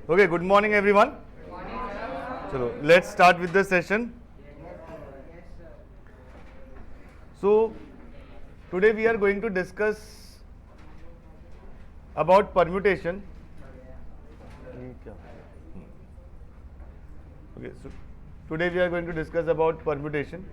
Okay, good morning everyone. Chalo, let's start with the session. So, today we are going to discuss about permutation. Okay, so today we are going to discuss about permutation.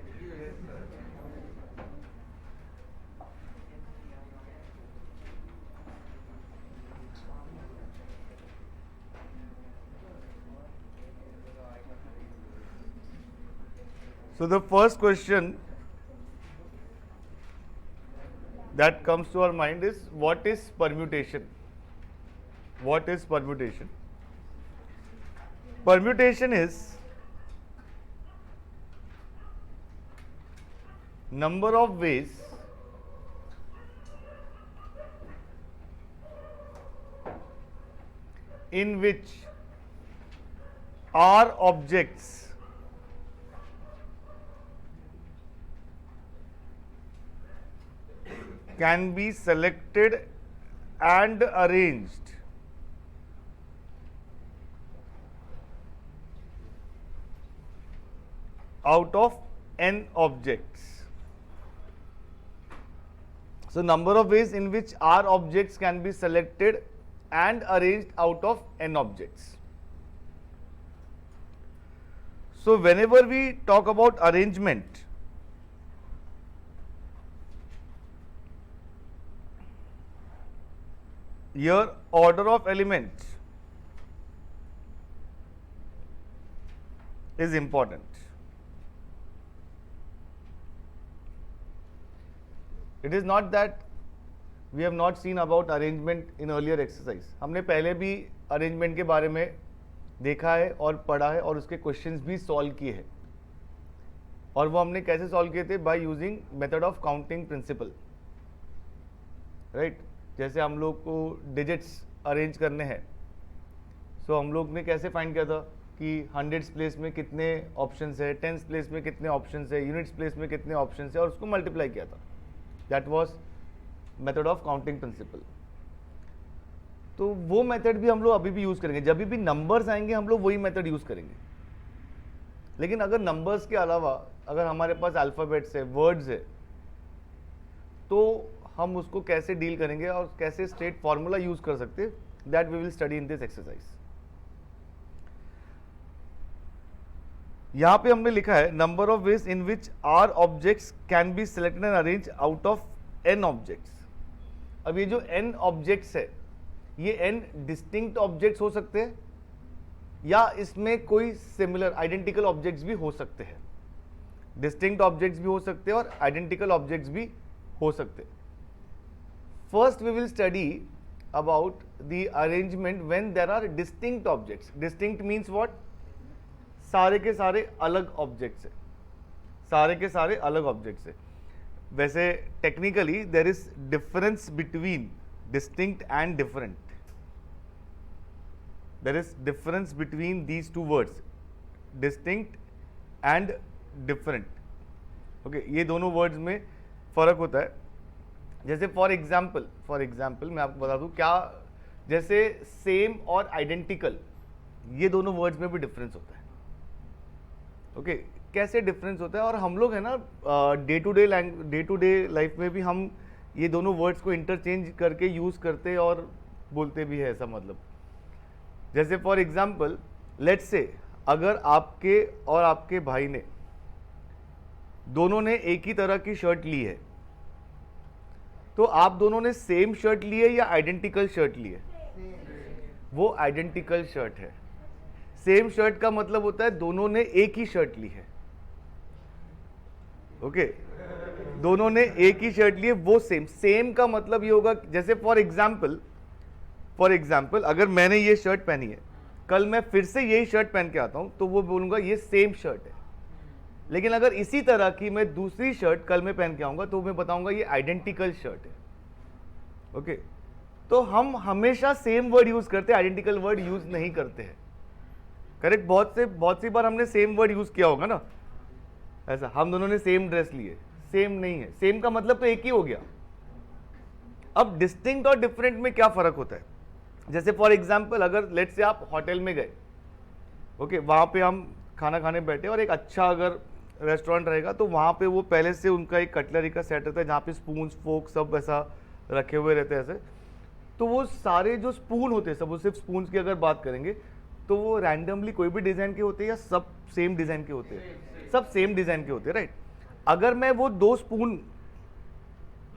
So the first question that comes to our mind is, what is permutation? What is permutation? Permutation is number of ways in which R objects can be selected and arranged out of n objects. So number of ways in which R objects can be selected and arranged out of n objects. So whenever we talk about arrangement, here order of elements is important. It is not that we have not seen about arrangement in earlier exercise. हमने पहले भी arrangement के बारे में देखा है और पढ़ा है और उसके questions भी solve किए हैं. और वो हमने कैसे solve किए थे? By using method of counting principle, right? जैसे हम लोग को digits arrange करने हैं, so हम लोग ने कैसे find किया था कि hundreds place में कितने options है, tens place में कितने options है, units place में कितने options है और उसको multiply किया था. That was method of counting principle. तो वो मेथड भी हम लोग अभी भी यूज करेंगे. जब भी नंबर्स आएंगे हम लोग वही मेथड यूज करेंगे. लेकिन अगर नंबर्स के अलावा अगर हमारे पास अल्फाबेट्स है, वर्ड्स है, तो हम उसको कैसे डील करेंगे और कैसे स्ट्रेट फॉर्मूला यूज कर सकते हैं, that we will study in this exercise. यहां पे हमने लिखा है number of ways in which are objects can be selected and arrange out of N objects. अब ये जो एन ऑब्जेक्ट्स है, ये एन डिस्टिंक्ट ऑब्जेक्ट्स हो सकते हैं या इसमें कोई सिमिलर आइडेंटिकल ऑब्जेक्ट्स भी हो सकते हैं. डिस्टिंक्ट ऑब्जेक्ट्स भी हो सकते हैं और आइडेंटिकल ऑब्जेक्ट्स भी हो सकते हैं. First we will study about the arrangement when there are distinct objects. Distinct means what? सारे के सारे अलग ऑब्जेक्ट्स है. सारे के सारे अलग ऑब्जेक्ट्स है. वैसे technically there is difference between distinct and different. There is difference between these two words, distinct and different. Okay, ये दोनों वर्ड्स में फर्क होता है. जैसे फॉर एग्जाम्पल मैं आपको बता दूं क्या, जैसे सेम और आइडेंटिकल, ये दोनों वर्ड्स में भी डिफरेंस होता है. ओके, कैसे डिफरेंस होता है? और हम लोग है ना डे टू डे लाइफ में भी हम ये दोनों वर्ड्स को इंटरचेंज करके यूज करते और बोलते भी है. ऐसा मतलब, जैसे फॉर एग्जाम्पल लेट्स से अगर आपके और आपके भाई ने दोनों ने एक ही तरह की शर्ट ली है, तो आप दोनों ने सेम शर्ट ली है या आइडेंटिकल शर्ट ली है? वो आइडेंटिकल शर्ट है. सेम शर्ट का मतलब होता है दोनों ने एक ही शर्ट ली है. ओके, दोनों ने एक ही शर्ट ली है, वो सेम का मतलब ये होगा, जैसे फॉर एग्जाम्पल अगर मैंने ये शर्ट पहनी है, कल मैं फिर से यही शर्ट पहन के आता हूं तो वो बोलूंगा ये सेम शर्ट है. लेकिन अगर इसी तरह की मैं दूसरी शर्ट कल में पहन के आऊंगा तो मैं बताऊंगा ये आइडेंटिकल शर्ट है. ओके, तो हम हमेशा सेम वर्ड यूज करते हैं, आइडेंटिकल वर्ड यूज नहीं करते हैं. करेक्ट? बहुत सी बार हमने सेम वर्ड यूज किया होगा ना. ऐसा हम दोनों ने सेम ड्रेस लिए, सेम नहीं है. सेम का मतलब तो एक ही हो गया. अब डिस्टिंक्ट और डिफरेंट में क्या फर्क होता है? जैसे फॉर एग्जाम्पल अगर लेट्स से आप होटल में गए, ओके, वहाँ पे हम खाना खाने बैठे और एक अच्छा अगर रेस्टोरेंट रहेगा तो वहाँ पे वो पहले से उनका एक कटलरी का सेट रहता है जहाँ पे स्पून फोक सब ऐसा रखे हुए रहते हैं ऐसे। तो वो सारे जो स्पून होते हैं सब, वो सिर्फ स्पून की अगर बात करेंगे तो वो रैंडमली कोई भी डिज़ाइन के होते हैं या सब सेम डिज़ाइन के होते हैं? सब सेम डिज़ाइन के होते हैं, राइट। अगर मैं वो 2 स्पून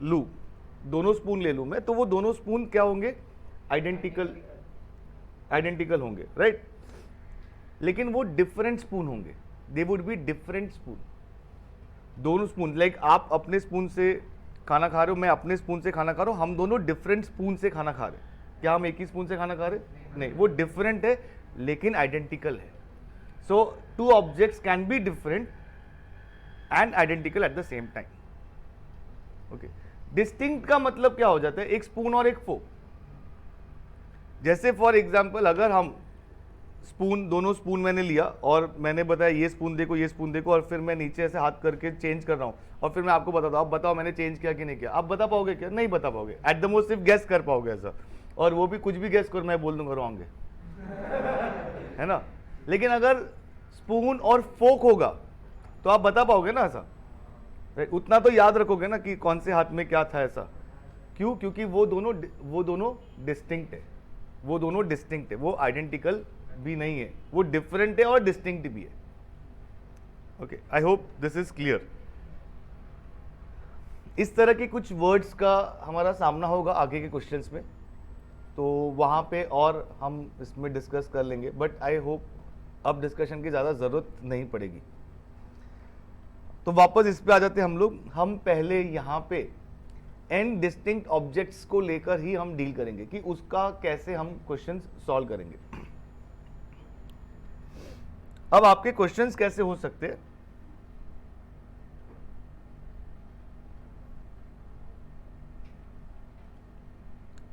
लूँ, दोनों स्पून ले लूँ मैं, तो वो दोनों स्पून क्या होंगे? आइडेंटिकल होंगे, राइट। लेकिन वो डिफरेंट स्पून होंगे, they would be different spoon. दोनों स्पून, लाइक आप अपने स्पून से खाना खा रहे हो, मैं अपने स्पून से खाना खा रहा हूँ, हम दोनों डिफरेंट स्पून से खाना खा रहे हैं। क्या हम एक ही स्पून से खाना खा रहे हैं? नहीं, वो डिफरेंट है लेकिन आइडेंटिकल है। सो 2 objects can be different and identical at the same time. Okay, distinct का मतलब क्या हो जाता है? एक स्पून और एक फोक। जैसे फॉर एग्जाम्पल अगर हम स्पून, दोनों स्पून मैंने लिया और मैंने बताया ये स्पून देखो, ये स्पून देखो, और फिर मैं नीचे ऐसे हाथ करके चेंज कर रहा हूँ और फिर मैं आपको बताता हूँ, आप बताओ मैंने चेंज किया कि नहीं किया। आप बता पाओगे क्या? नहीं बता पाओगे। एट द मोस्ट सिर्फ गेस कर पाओगे ऐसा, और वो भी कुछ भी गेस कर, मैं बोल दूंगा रॉन्ग है ना। लेकिन अगर स्पून और फोक होगा तो आप बता पाओगे ना ऐसा, उतना तो याद रखोगे ना कि कौन से हाथ में क्या था ऐसा। क्यों? क्योंकि वो दोनों डिस्टिंक्ट है, वो दोनों डिस्टिंक्ट है, वो आइडेंटिकल भी नहीं है, वो डिफरेंट है और डिस्टिंक्ट भी है। Okay, I hope this is clear. इस तरह के कुछ वर्ड्स का हमारा सामना होगा आगे के क्वेश्चंस में, तो वहाँ पे और हम इसमें डिस्कस कर लेंगे, बट आई होप अब डिस्कशन की ज़्यादा ज़रूरत नहीं पड़ेगी। तो वापस इस पे आ जाते हैं हम लोग। हम पहले यहाँ पे n डिस्टिंक्ट ऑब्जेक्ट्स को लेकर ही हम डील करेंगे कि उसका कैसे हम क्वेश्चंस सॉल्व करेंगे। अब आपके क्वेश्चंस कैसे हो सकते हैं?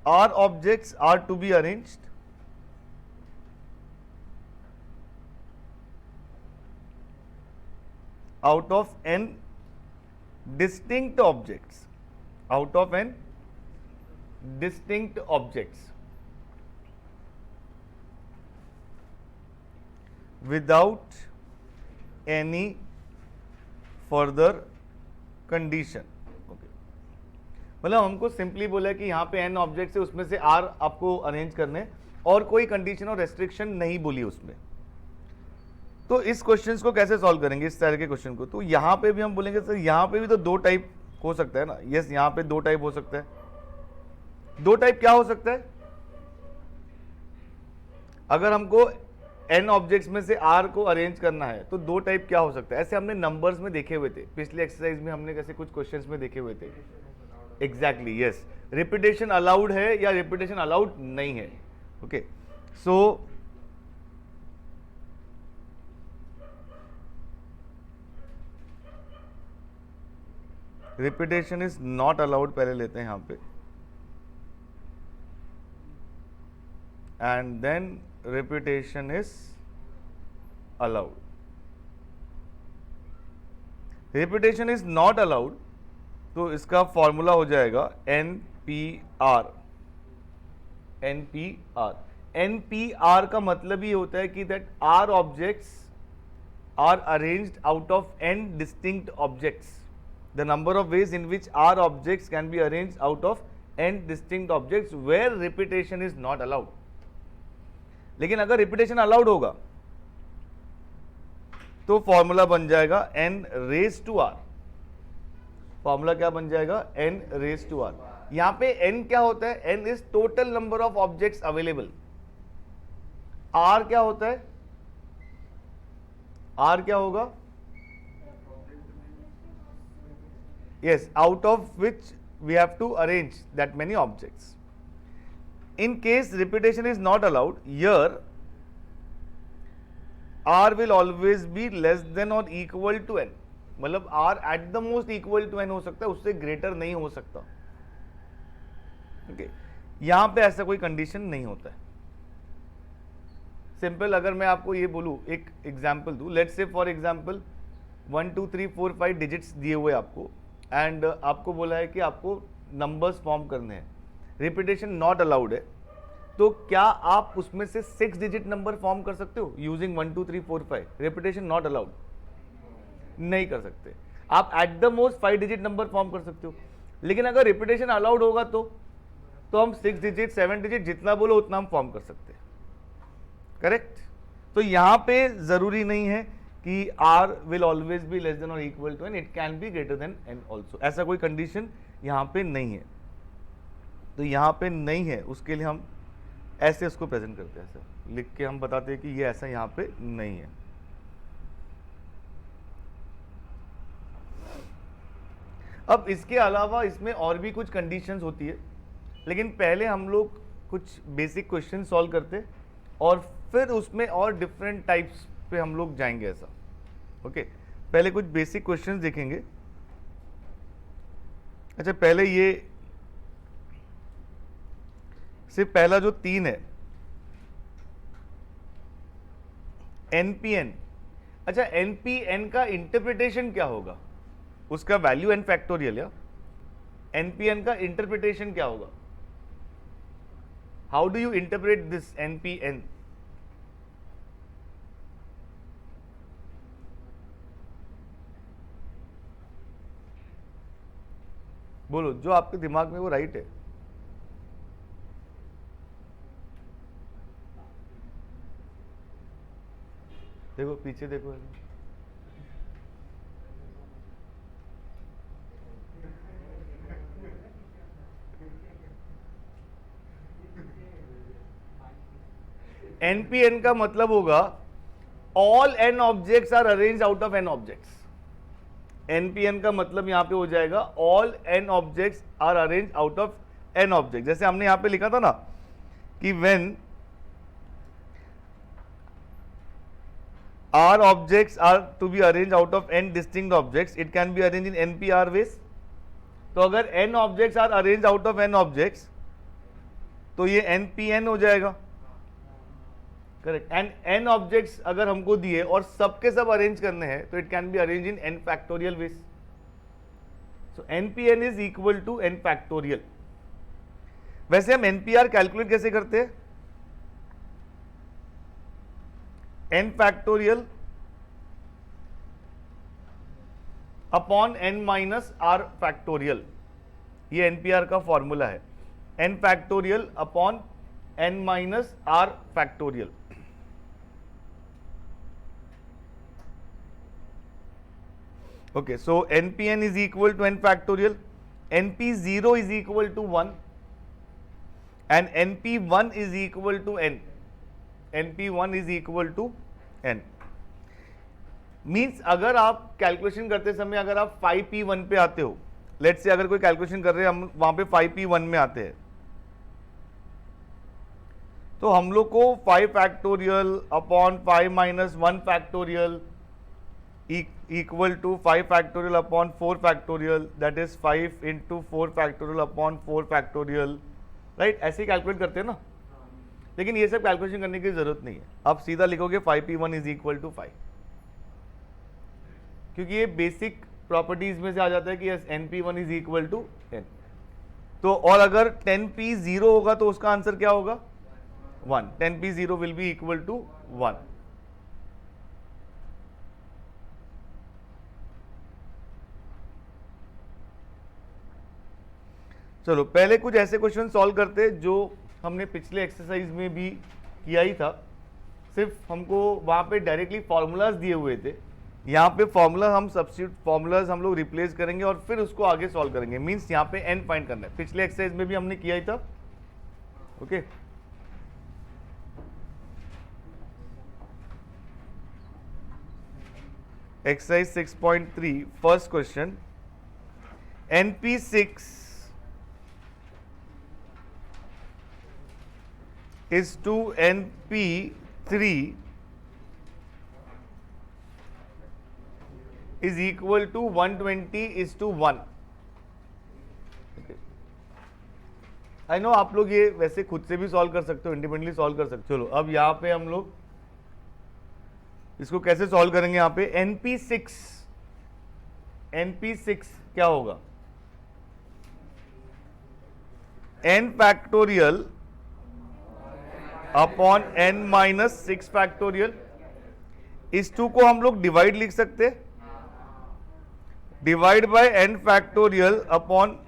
Our objects are to be arranged out of n distinct objects, out of n distinct objects without any further condition। मतलब हमको सिंपली बोला है कि यहाँ पे n ऑब्जेक्ट्स है, उसमें से r आपको अरेंज करने, और कोई कंडीशन और रेस्ट्रिक्शन नहीं बोली उसमें। तो इस क्वेश्चंस को कैसे सॉल्व करेंगे, इस तरह के क्वेश्चन को? तो यहाँ पे भी हम बोलेंगे सर यहाँ पे भी तो 2 टाइप हो सकता है ना। यस, यहाँ पे 2 टाइप हो सकता है। 2 टाइप क्या हो सकता है? अगर हमको n ऑब्जेक्ट्स में से r को अरेंज करना है तो 2 टाइप क्या हो सकता है? ऐसे हमने नंबर्स में देखे हुए थे, पिछले एक्सरसाइज में हमने कैसे कुछ क्वेश्चंस में देखे हुए थे। Exactly, yes. रिपीटेशन अलाउड है या रिपीटेशन अलाउड नहीं है? Okay, so repetition is not allowed, पहले लेते हैं यहां पे, and then repetition is allowed. Repetition is not allowed, तो इसका फॉर्मूला हो जाएगा NPR। NPR का मतलब ये होता है कि that R objects are arranged out of n distinct objects. The number of ways in which R objects can be arranged out of n distinct objects where repetition is not allowed. लेकिन अगर repetition allowed होगा तो formula बन जाएगा n raise to r। Formula क्या बन जाएगा? n raise to r। यहां पे n क्या होता है? n is total number of objects available. r क्या होता है? r क्या होगा? yes, out of which we have to arrange that many objects. In case repetition is not allowed, here r will always be less than or equal to n। मतलब r at the most equal to n हो सकता है, उससे greater नहीं हो सकता। Okay, यहां पे ऐसा कोई कंडीशन नहीं होता है। सिंपल, अगर मैं आपको ये बोलूं, एक एग्जांपल दूं, let's say for example 1 2 3 4 5 digits दिए हुए आपको, एंड आपको बोला है कि आपको नंबर्स फॉर्म करने हैं। रिपीटेशन नॉट अलाउड है, तो क्या आप उसमें से 6 डिजिट नंबर फॉर्म कर सकते हो यूजिंग 1 2 3 4 5? रेपिटेशन नॉट अलाउड, नहीं कर सकते। आप at the most 5 digit number form कर सकते हो, लेकिन अगर रिपीटेशन अलाउड होगा तो हम 6 डिजिट 7 डिजिट जितना बोलो उतना हम फॉर्म कर सकते हैं। करेक्ट? तो यहां पे जरूरी नहीं है कि r will always be less than or equal to n, it can be greater than n also. ऐसा कोई कंडीशन यहां पे नहीं है, तो यहां पे नहीं है, उसके लिए हम ऐसे इसको प्रेजेंट करते हैं, ऐसा लिख के हम बताते हैं कि ये ऐसा यहां पे नहीं है। अब इसके अलावा इसमें और भी कुछ कंडीशंस होती है, लेकिन पहले हम लोग कुछ बेसिक क्वेश्चन सॉल्व करते और फिर उसमें और डिफरेंट टाइप्स पे हम लोग जाएंगे ऐसा। ओके, पहले कुछ बेसिक क्वेश्चंस देखेंगे। अच्छा, पहले ये सिर्फ पहला जो 3 है एनपीएन। अच्छा, एनपीएन का इंटरप्रिटेशन क्या होगा? उसका वैल्यू एन फैक्टोरियल, या एनपीएन का इंटरप्रिटेशन क्या होगा? How do you interpret this NPN? बोलो, जो आपके दिमाग में वो राइट है। देखो पीछे देखो, एनपीएन का मतलब होगा all N objects are arrange out of N objects. NPN का मतलब यहां पे हो जाएगा all N objects are arrange out of N object. जैसे हमने यहां पे लिखा था ना कि when R objects are to be arrange out of N distinct objects, it can be arrange in NPR ways. तो अगर N objects are arrange out of N objects तो ये एनपीएन हो जाएगा। करेक्ट। एंड एन ऑब्जेक्ट्स अगर हमको दिए और सबके सब अरेंज करने हैं तो it can be arrange in N factorial ways. So NPN is equal to N factorial. वैसे हम एनपीआर कैलकुलेट कैसे करते हैं? N factorial upon N minus R factorial, ये एनपीआर का फॉर्मूला है। N factorial upon N minus R factorial. Okay, so npn is equal to n factorial, np0 is equal to 1 and np1 is equal to n, np1 is equal to n। Means अगर आप calculation करते समय अगर आप 5p1 पे आते हो, let's say अगर कोई कैलकुलेशन कर रहे हैं हम वहां पे 5p1 में आते हैं, तो हम लोग को 5 factorial upon 5 minus 1 factorial equal to 5 factorial upon 4 factorial, that is 5 into 4 factorial upon 4 factorial, right? ऐसे ही कैलकुलेट करते हैं ना। लेकिन ये सब कैलकुलेशन करने की जरूरत नहीं है, आप सीधा लिखोगे 5p1 is equal to 5, क्योंकि ये बेसिक प्रॉपर्टीज में से आ जाता है कि yes np1 is equal to n। तो और अगर 10p0 होगा तो उसका आंसर क्या होगा? 1। 10p0 will be equal to 1। चलो पहले कुछ ऐसे क्वेश्चन सॉल्व करते जो हमने पिछले एक्सरसाइज में भी किया ही था, सिर्फ हमको वहाँ पे डायरेक्टली फॉर्मूलाज दिए हुए थे। यहाँ पे फॉर्मूला हम सब्स्टिट्यूट फॉर्मूलाज हम लोग रिप्लेस करेंगे और फिर उसको आगे सॉल्व करेंगे। मींस यहाँ पे एन फाइंड करना है, पिछले एक्सरसाइज में भी हमने किया ही था। Okay, exercise 6.3 first question, np6 is to np3 is equal to 120 is to 1। I know आप लोग ये वैसे खुद से भी सॉल्व कर सकते हो, इंडिपेंडेंटली सॉल्व कर सकते हो। चलो अब यहाँ पे हम लोग इसको कैसे सॉल्व करेंगे? यहाँ पे np6 क्या होगा? n factorial upon n minus 6 factorial. इस 2 को हम लोग डिवाइड लिख सकते, divide by n factorial upon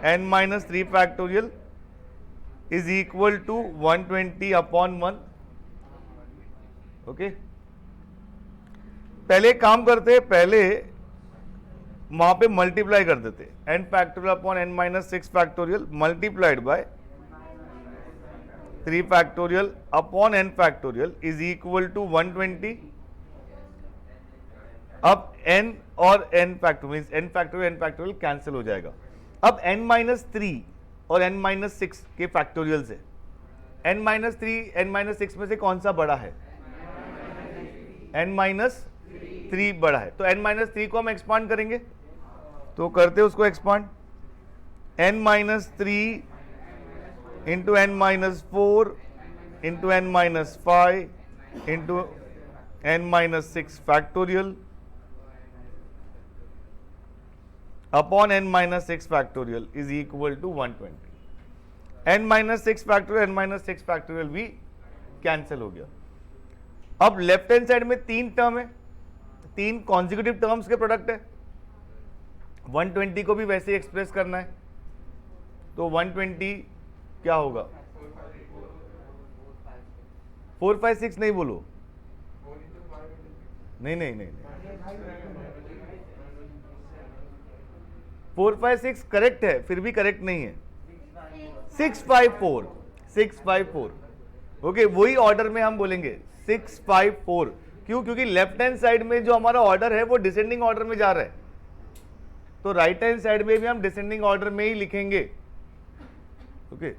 n minus 3 factorial is equal to 120 upon 1। Okay, पहले काम करते, पहले वहां पे मल्टीप्लाई कर देते, n factorial upon n minus 6 factorial multiplied by 3 factorial upon n factorial is equal to 120। अब n और n factorial n factorial n factorial cancel हो जाएगा। अब n माइनस 3 और n माइनस 6 के फैक्टोरियल से n माइनस 3 n माइनस 6 में से कौन सा बड़ा है? n माइनस 3 बड़ा है। तो n माइनस 3 को हम एक्सपांड करेंगे, तो करते उसको expand, n minus 3 into n minus 4 into n minus 5 into n minus 6 factorial upon n minus 6 factorial is equal to 120। n minus 6 factorial n minus 6 factorial भी कैंसिल हो गया। अब लेफ्ट हैंड साइड में 3 term है, 3 consecutive terms के product है। 120 को भी वैसे ही एक्सप्रेस करना है, तो 120 क्या होगा? 4 5 6 नहीं बोलो, नहीं नहीं नहीं, 4 5 6 करेक्ट है, फिर भी करेक्ट नहीं है। 654 ओके, वही ऑर्डर में हम बोलेंगे 654। क्यों? क्योंकि लेफ्ट हैंड साइड में जो हमारा ऑर्डर है वो डिसेंडिंग ऑर्डर में जा रहा है, तो राइट हैंड साइड में भी हम डिसेंडिंग ऑर्डर में ही लिखेंगे। ओके,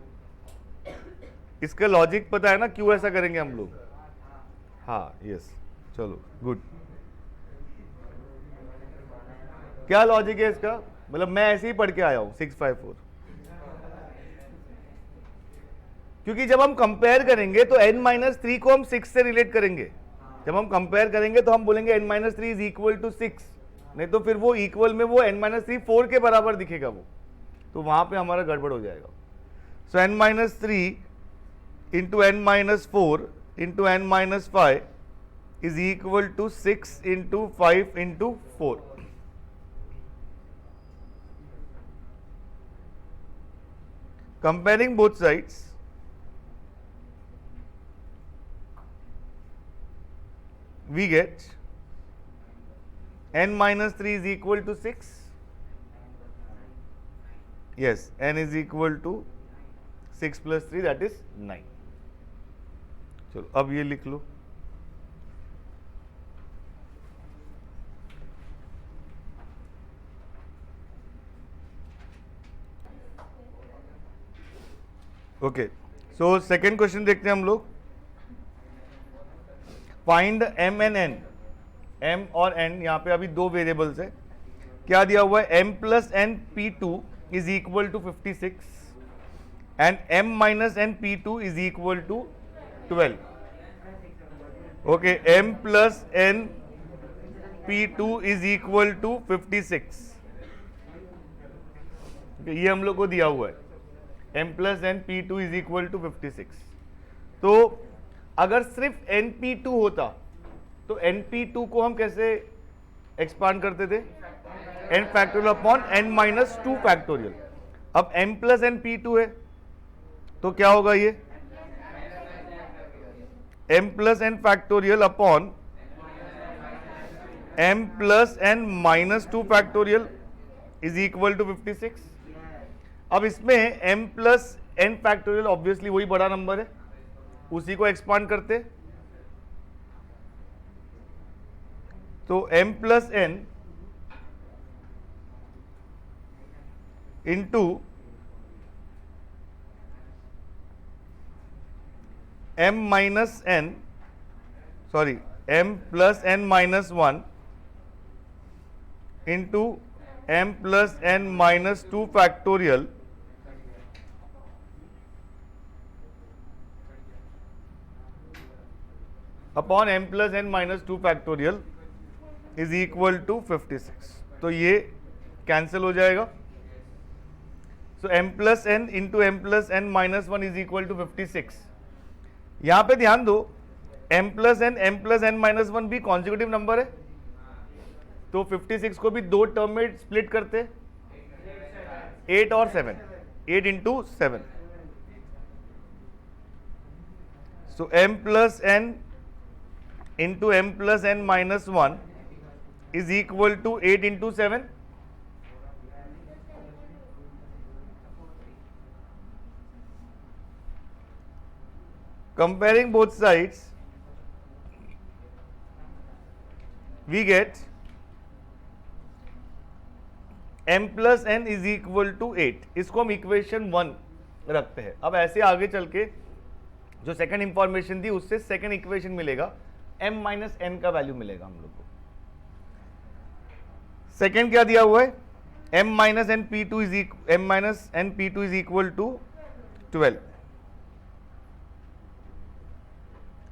इसका लॉजिक पता है ना क्यों ऐसा करेंगे हम लोग? हाँ, यस, चलो गुड। क्या लॉजिक है इसका? मतलब मैं ऐसे ही पढ़ के आया हूं 654, क्योंकि जब हम कंपेयर करेंगे तो n माइनस 3 को हम 6 से रिलेट करेंगे। जब हम कंपेयर करेंगे तो हम बोलेंगे n minus 3 is equal to 6, नहीं तो फिर वो इक्वल में वो n माइनस 3 4 के बराबर दिखेगा वो, तो वहां पे हमारा गड़बड़ हो जाएगा। So n minus 3 into n minus 4 into n minus 5 is equal to 6 into 5 into 4। Comparing both sides, we get n minus 3 is equal to 6. Yes, n is equal to 6 plus 3, that is 9. चलो अब ये लिख लो। Okay, so second question देखते हैं हम लोग। Find m and n, m और n, यहाँ पे अभी 2 वेरिएबल्स है। क्या दिया हुआ है? m plus n p2 is equal to 56 and m minus n p2 is equal to 12। Okay, m plus n p2 is equal to 56। ये हम लोग को दिया हुआ है, m plus n p2 is equal to 56। तो अगर सिर्फ np2 होता तो np2 को हम कैसे एक्सपांड करते थे? n factorial upon n minus 2 factorial. अब m प्लस n p2 है तो क्या होगा? ये m plus n factorial upon m plus n minus 2 factorial is equal to 56। अब इसमें m plus n factorial obviously वही बड़ा नंबर है, उसी को एक्सपांड करते, तो m plus n into m minus n, sorry m plus n minus 1 into m plus n minus 2 factorial upon m plus n minus 2 factorial is equal to 56। तो ये cancel हो जाएगा। So m plus n into m plus n minus 1 is equal to 56। यहां पे ध्यान दो, m plus n minus one भी consecutive number है, तो 56 को भी दो टर्म में स्प्लिट करते, 8 और 7, 8 into 7, so m plus n into m plus n minus one is equal to 8 into 7. Comparing both sides, we get m plus n is equal to 8. इसको हम इक्वेशन 1 रखते हैं. अब ऐसे आगे चल के जो सेकंड इंफॉर्मेशन दी उससे सेकंड इक्वेशन मिलेगा, m माइनस n का वैल्यू मिलेगा हम लोग को. सेकंड क्या दिया हुआ है, m minus n p2 is equal to 12.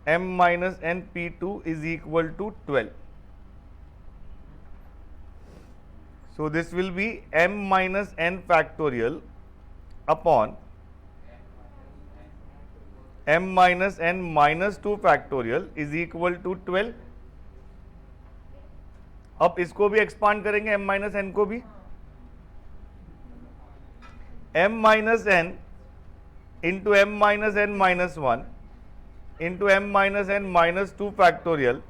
m minus n p2 is equal to 12. So this will be m minus n factorial upon m minus n minus 2 factorial is equal to 12. अब इसको भी expand करेंगे, m minus n को भी, m minus n into m minus n minus 1 into m minus n minus 2 factorial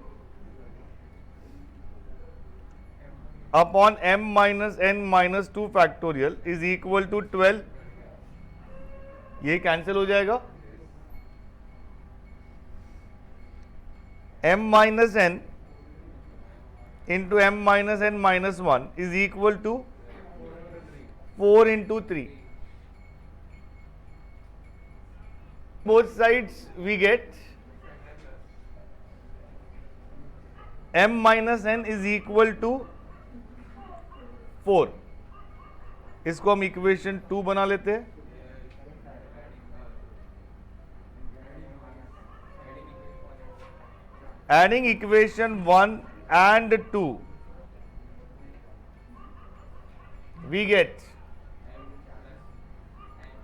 upon m minus n minus 2 factorial is equal to 12. ये cancel हो जाएगा. m minus n into m minus n minus 1 is equal to 4 into 3. Both sides we get m minus n is equal to 4. इसको हम equation 2 बना लेते हैं. Adding equation 1 and 2, we get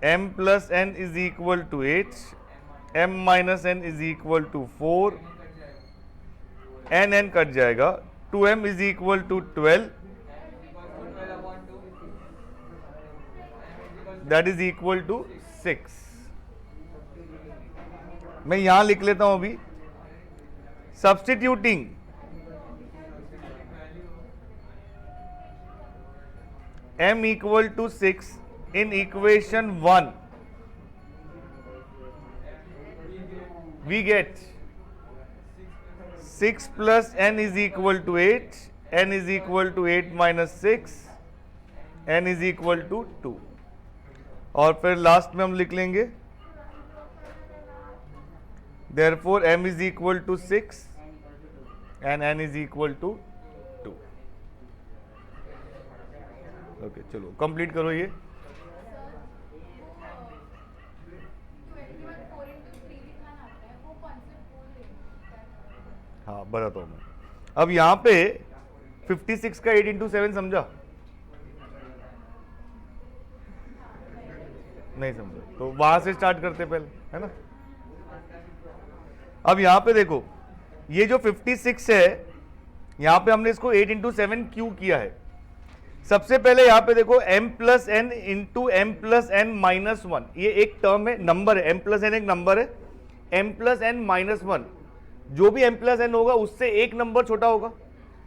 m plus n is equal to 8, m minus n is equal to 4, n cut जाएगा, 2m is equal to 12, that is equal to 6. मैं यहां लिख लेता हूं अभी, substituting m equal to 6 in equation 1, we get 6 plus n is equal to 8, n is equal to 8 minus 6, n is equal to 2. और फिर last में हम लिख लेंगे therefore m is equal to 6 and n is equal to 2. Okay चलो complete करो ये. हाँ बताता हूँ मैं. अब यहाँ पे 56 का 8 इंटू 7 समझा? नहीं समझा तो वहां से स्टार्ट करते पहले, है ना. अब यहाँ पे देखो, ये जो 56 है, यहाँ पे हमने इसको 8 इंटू 7 क्यों किया है. सबसे पहले यहाँ पे देखो m plus N into M plus N minus 1, ये एक टर्म है, नंबर है. m प्लस एन एक नंबर है, m प्लस एन माइनस 1, जो भी m प्लस एन होगा उससे एक नंबर छोटा होगा,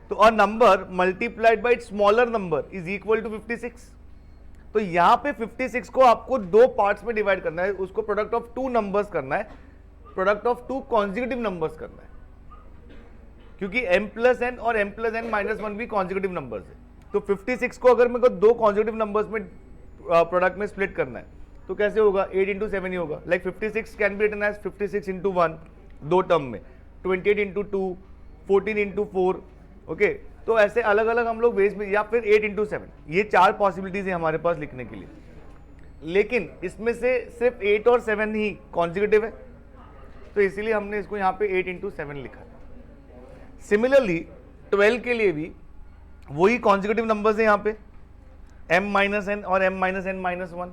तो a number multiplied by its smaller number is equal to 56. तो यहाँ पे 56 को आपको दो पार्ट्स में डिवाइड करना है, उसको प्रोडक्ट ऑफ टू नंबर्स करना है, product of two consecutive numbers करना है, क्योंकि m प्लस एन और m प्लस एन माइनस 1 भी कॉन्जिक्यूटिव नंबर्स है. तो 56 को अगर मेरे को दो कॉन्जिक्यूटिव नंबर्स में प्रोडक्ट में स्प्लिट करना है तो कैसे होगा, 8 इंटू 7 ही होगा. Like 56 can be written as 56 into 1 दो टर्म में, 28 इंटू 2, 14 इंटू 4. ओके, तो ऐसे अलग अलग हम लोग वेज में, या फिर 8 इंटू 7, ये चार पॉसिबिलिटीज है हमारे पास लिखने के लिए. लेकिन इसमें से सिर्फ 8 और 7 ही कॉन्जिक्यूटिव है, तो इसीलिए हमने इसको यहाँ पे 8 इंटू 7 लिखा है. सिमिलरली 12 के लिए भी वही कॉन्जिक्यूटिव नंबर्स है यहाँ पे, m माइनस एन और m माइनस एन माइनस 1.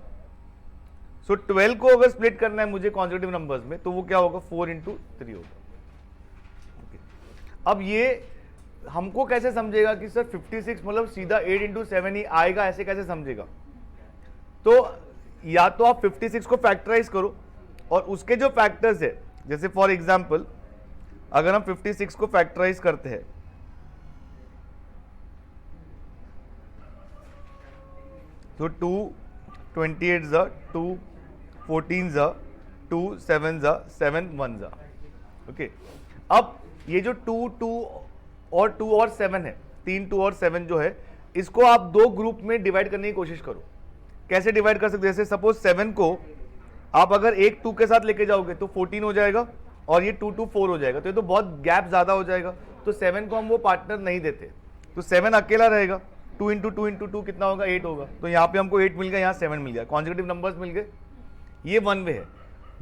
सो 12 को अगर स्प्लिट करना है मुझे कॉन्सेक्यूटिव नंबर्स में, तो वो क्या होगा, 4 into 3 होगा। अब ये हमको कैसे समझेगा कि सर 56 मतलब सीधा 8 into 7 ही आएगा, ऐसे कैसे समझेगा? तो या तो आप 56 को फैक्टराइज करो और उसके जो फैक्टर्स है, जैसे फॉर एग्जांपल अगर हम 56 को फैक्टराइज करते हैं तो 2 28 जा 2 14 जा 2 7 जा 7 1 जा। ओके, अब ये जो 2 और 2 और 7 है, 3 2 और 7 जो है, इसको आप दो ग्रुप में डिवाइड करने की कोशिश करो। कैसे डिवाइड कर सकते हैं? जैसे सपोज 7 को आप अगर एक 2 के साथ लेके जाओगे तो 14 हो जाएगा और ये 2 2 4 हो जाएगा, तो ये तो बहुत गैप ज्यादा हो जाएगा, तो 7 को हम वो पार्टनर नहीं देते, तो 7 अकेला रहेगा। 2 into 2 into 2 कितना होगा, 8 होगा, तो यहाँ पे हमको 8 मिल गया, यहाँ 7 मिल गया, कॉन्सेक्यूटिव नंबर्स मिल गए। ये वन वे है।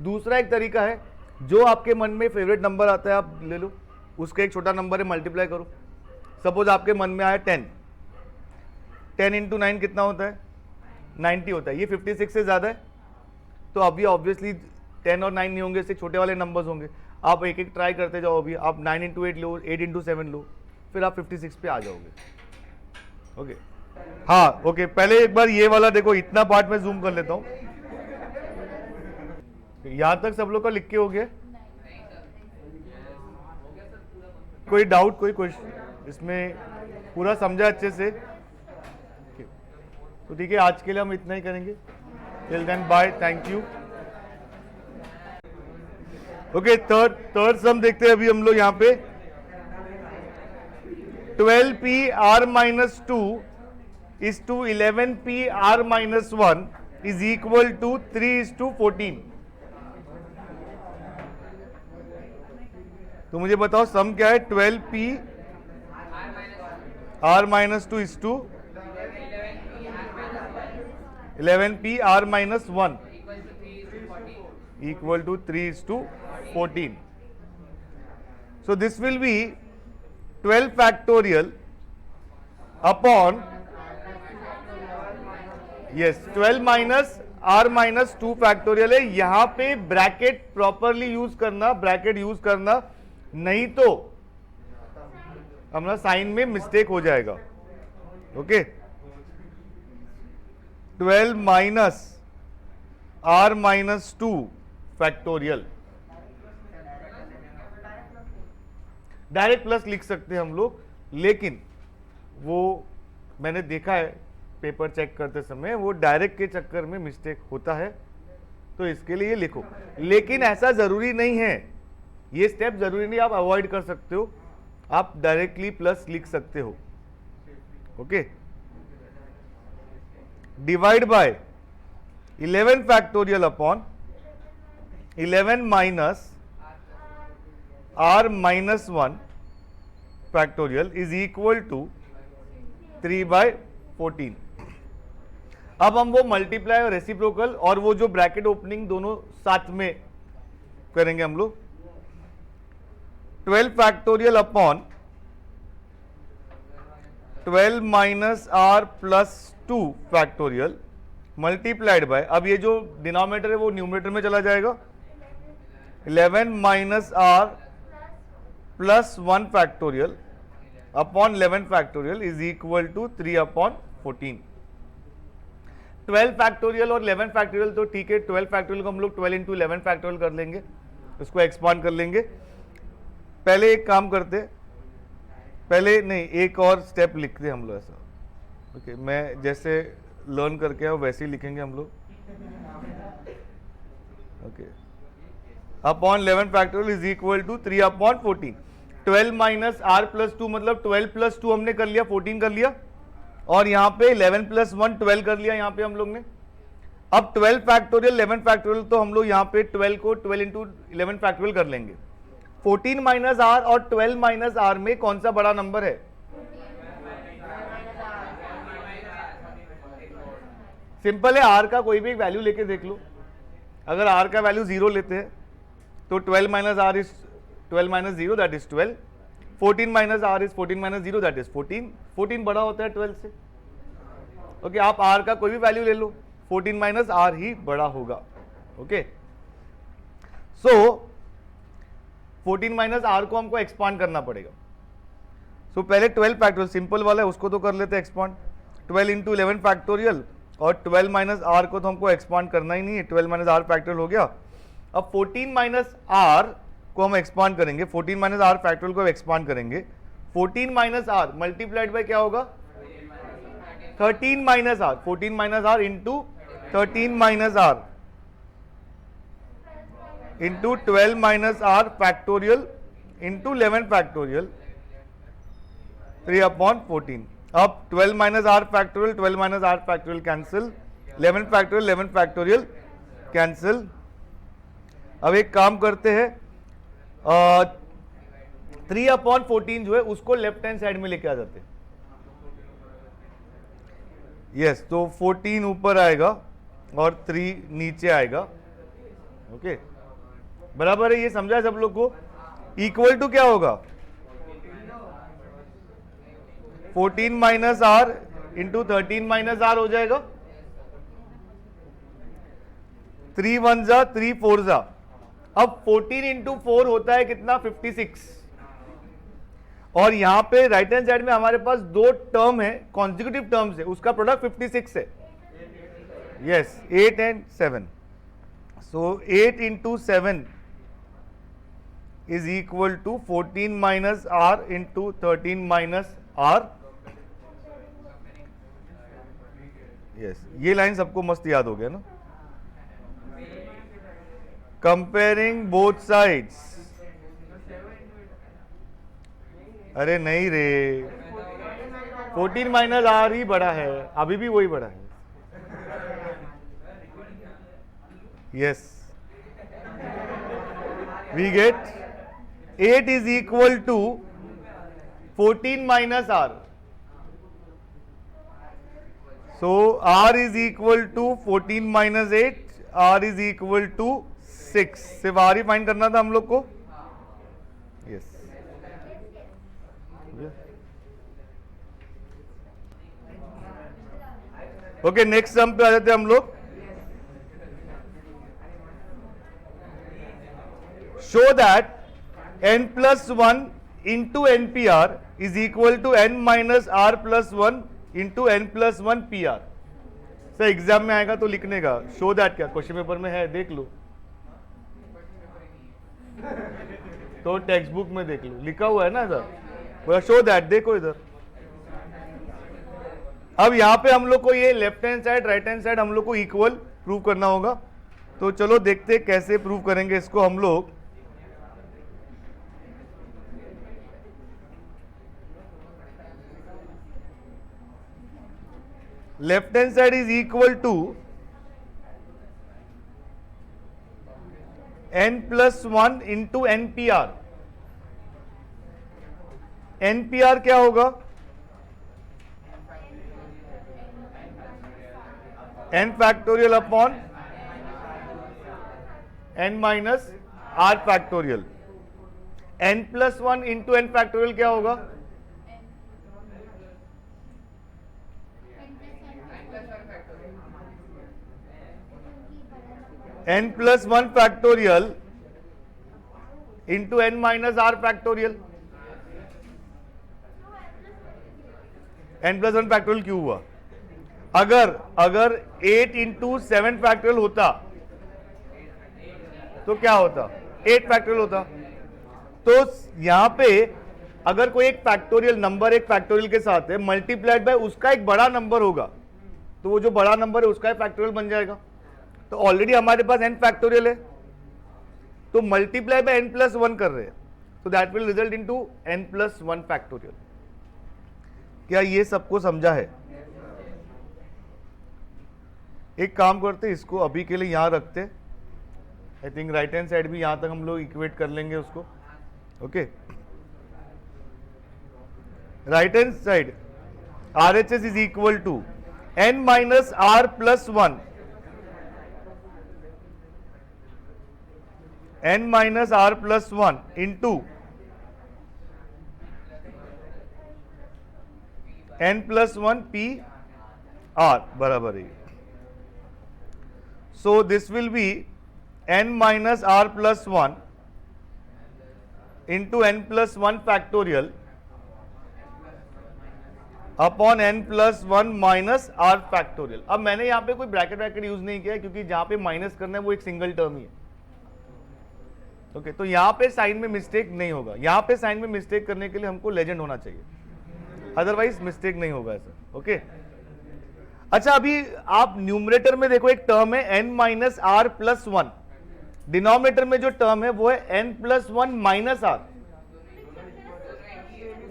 दूसरा एक तरीका है, जो आपके मन में फेवरेट नंबर आता है आप ले लो, उसका एक छोटा नंबर है, मल्टीप्लाई करो। सपोज आपके मन में आया 10, 10 into 9 कितना होता है, 90 होता है। ये 56 से ज्यादा है, तो अभी ऑब्वियसली 10 और 9 नहीं होंगे, इससे छोटे वाले नंबर्स होंगे। आप एक एक ट्राई करते जाओ, अभी आप 9 into 8 लो, 8 into 7 लो, फिर आप 56 पे आ जाओगे। ओके हाँ, ओके पहले एक बार ये वाला देखो, इतना पार्ट में जूम कर लेता हूं। यहां तक सब लोग का लिख के हो गया? कोई डाउट, कोई क्वेश्चन? इसमें पूरा समझा अच्छे से? तो ठीक है, आज के लिए हम इतना ही करेंगे। Till then bye, thank you. Okay, third sum देखते हैं अभी हम लोग यहाँ पे। 12p r minus 2 is to 11p r minus 1 is equal to 3 is to 14। तो मुझे बताओ सम क्या है? 12p r minus 2 is to 11p r minus 1 equal to 3 is to 14. So this will be 12 factorial upon, yes, 12 minus r minus 2 factorial है। यहां पे bracket properly use करना, bracket use करना, नहीं तो हमारा साइन में मिस्टेक हो जाएगा। Okay, 12 minus r minus 2 factorial, direct plus लिख सकते हैं हम लोग, लेकिन वो मैंने देखा है पेपर चेक करते समय, वो डायरेक्ट के चक्कर में मिस्टेक होता है, तो इसके लिए लिखो। लेकिन ऐसा जरूरी नहीं है, ये स्टेप जरूरी नहीं, आप अवॉइड कर सकते हो, आप डायरेक्टली प्लस लिख सकते हो। Okay, divide by 11 factorial upon 11 minus r minus 1 factorial is equal to 3 by 14। अब हम वो मल्टीप्लाई और रेसिप्रोकल और वो जो ब्रैकेट ओपनिंग दोनों साथ में करेंगे हम लोग। 12 factorial upon 12 minus r plus 2 factorial multiplied bye, अब ये जो डिनोमिनेटर है वो न्यूमरेटर में चला जाएगा, 11 minus r plus 1 factorial upon 11 factorial is equal to 3 upon 14। 12 factorial और 11 फैक्टोरियल तो ठीक है, 12 फैक्टोरियल को हम लोग 12 into 11 फैक्टोरियल कर लेंगे, उसको एक्सपांड कर लेंगे। पहले एक काम करते, पहले नहीं एक और स्टेप लिखते हम लोग ऐसा। ओके, मैं जैसे लर्न करके आओ वैसे ही लिखेंगे हम लोग। Okay, upon 11 factorial is equal to 3 upon 14। 12 minus r plus 2 मतलब 12 प्लस 2 हमने कर लिया, 14 कर लिया, और यहाँ पे 11 प्लस 1 12 कर लिया यहाँ पे हम लोग ने। अब 12 फैक्टोरियल 11 फैक्टोरियल, तो हम लोग यहाँ पे 12 को 12 into 11 फैक्टोरियल कर लेंगे। 14 माइनस r और 12 माइनस r में कौन सा बड़ा नंबर है? सिंपल है, r का कोई भी एक वैल्यू लेके देख लो। अगर r का वैल्यू 0 लेते हैं तो 12 minus r is 12 minus 0 that is 12। 14 minus r is 14 minus 0 that is 14। 14 बड़ा होता है 12 से। ओके, आप r का कोई भी वैल्यू ले लो, 14 माइनस r ही बड़ा होगा। ओके, सो 14 माइनस आर को हमको एक्सपांड करना पड़ेगा। सो पहले 12 फैक्टोरियल सिंपल वाला है उसको तो कर लेते हैं एक्सपांड, 12 इंटू 11 फैक्टोरियल, और 12 माइनस आर को तो हमको एक्सपांड करना ही नहीं है, 12 माइनस आर फैक्टोरियल हो गया। अब 14 माइनस आर को हम एक्सपांड करेंगे, 14 माइनस आर फैक्टोरियल को एक्सपांड करेंगे, 14 माइनस आर मल्टीप्लाइड बाय क्या होगा 13 minus R, 14 minus R into 13 minus R into 12 minus R factorial into 11 factorial 3 upon 14। अब 12 minus R factorial 12 minus R factorial cancel, 11 factorial 11 factorial cancel. अब एक काम करते हैं, 3 अपॉन 14 जो है उसको लेफ्ट हैंड साइड में लेके आ जाते हैं। यस, तो 14 ऊपर आएगा और 3 नीचे आएगा। ओके, बराबर है, ये समझा है सब लोग को। इक्वल टू क्या होगा 14 minus R into 13 minus R हो जाएगा, 3 1 जा 3 4 जा। अब 14 इंटू 4 होता है कितना 56, और यहां पे राइट हैंड साइड में हमारे पास दो टर्म है, कॉन्जिक्यूटिव टर्म्स है, उसका प्रोडक्ट 56 है। Yes, 8 and 7, so 8 into 7 is equal to 14 minus R into 13 minus R. Yes, ये लाइन सबको मस्त याद हो गया ना। कंपेयरिंग बोथ साइड्स, अरे नहीं रे, 14 माइनस आर ही बड़ा है, अभी भी वही बड़ा है। Yes, we get 8 is equal to 14 minus r. So r is equal to 14 minus 8, r is equal to 6. सिर्फ r ही फाइंड करना था हम लोग को। यस, ओके, नेक्स्ट सम पे आ जाते हैं हम लोग। Show that n plus 1 into npr is equal to n minus r plus 1 into n plus 1 pr। Sir exam में आएगा तो लिखने का शो दैट, क्या क्वेश्चन पेपर में है देख लो, तो टेक्स्ट बुक में देख लो, लिखा हुआ है ना सर, पूरा शो दैट देखो इधर। अब यहां पे हम लोग को ये left hand side right hand side हम लोग को इक्वल प्रूव करना होगा, तो चलो देखते कैसे प्रूव करेंगे इसको हम लोग। Left hand side is equal to n plus 1 into NPR। NPR क्या होगा n factorial upon n minus r factorial. n plus 1 into n factorial क्या होगा n plus 1 factorial into n minus R factorial. n plus 1 factorial क्यों हुआ, अगर 8 into 7 factorial होता तो क्या होता 8 फैक्टोरियल होता। तो यहां पे अगर कोई एक फैक्टोरियल नंबर एक फैक्टोरियल के साथ है मल्टीप्लाइड बाय उसका एक बड़ा नंबर होगा, तो वो जो बड़ा नंबर है उसका फैक्टोरियल बन जाएगा। तो ऑलरेडी हमारे पास n फैक्टोरियल है, तो मल्टीप्लाई बाय n प्लस 1 कर रहे हैं, तो that will result into n plus 1 factorial. क्या ये सबको समझा है? एक काम करते इसको अभी के लिए यहां रखते, I think right hand side भी यहां तक हम लोग इक्वेट कर लेंगे उसको। Okay, right hand side RHS is equal to n minus r plus 1 n minus r plus 1 into n plus 1 p r बराबर है। So this will be n minus R plus one into N plus one factorial upon n plus one minus R factorial. अब मैंने यहां पे कोई bracket bracket use नहीं किया है क्योंकि जहां पे माइनस करना है वो एक सिंगल टर्म ही है। ओके, तो यहां पे साइन में मिस्टेक नहीं होगा। यहां पे साइन में मिस्टेक करने के लिए हमको लेजेंड होना चाहिए, अदरवाइज मिस्टेक नहीं होगा ऐसा। ओके, अच्छा अभी आप न्यूमरेटर में देखो एक टर्म है n minus R plus one, denominator में जो टर्म है वो है n plus one minus R.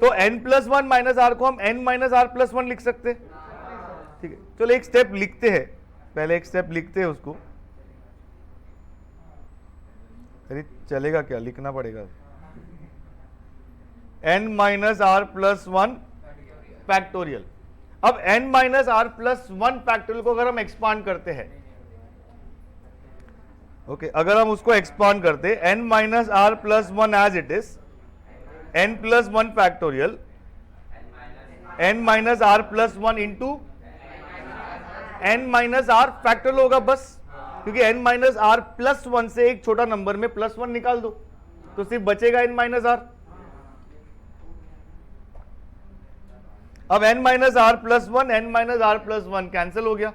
तो n plus one minus R को हम n minus R plus one लिख सकते हैं। ठीक है, चलो एक स्टेप लिखते हैं, पहले एक स्टेप लिखते हैं उसको। अरे चलेगा क्या, लिखना पड़ेगा। n minus R plus one factorial. अब n minus R plus one factorial को अगर हम एक्सपांड करते हैं, ओके, अगर हम उसको एक्सपांड करते हैं n minus R plus one as it is n plus one factorial n minus R plus one into n minus R factorial होगा बस, क्योंकि n minus R plus one से एक छोटा नंबर में प्लस वन निकाल दो तो सिर्फ बचेगा n माइनस आर। अब n minus R plus one n minus R plus one cancel हो गया।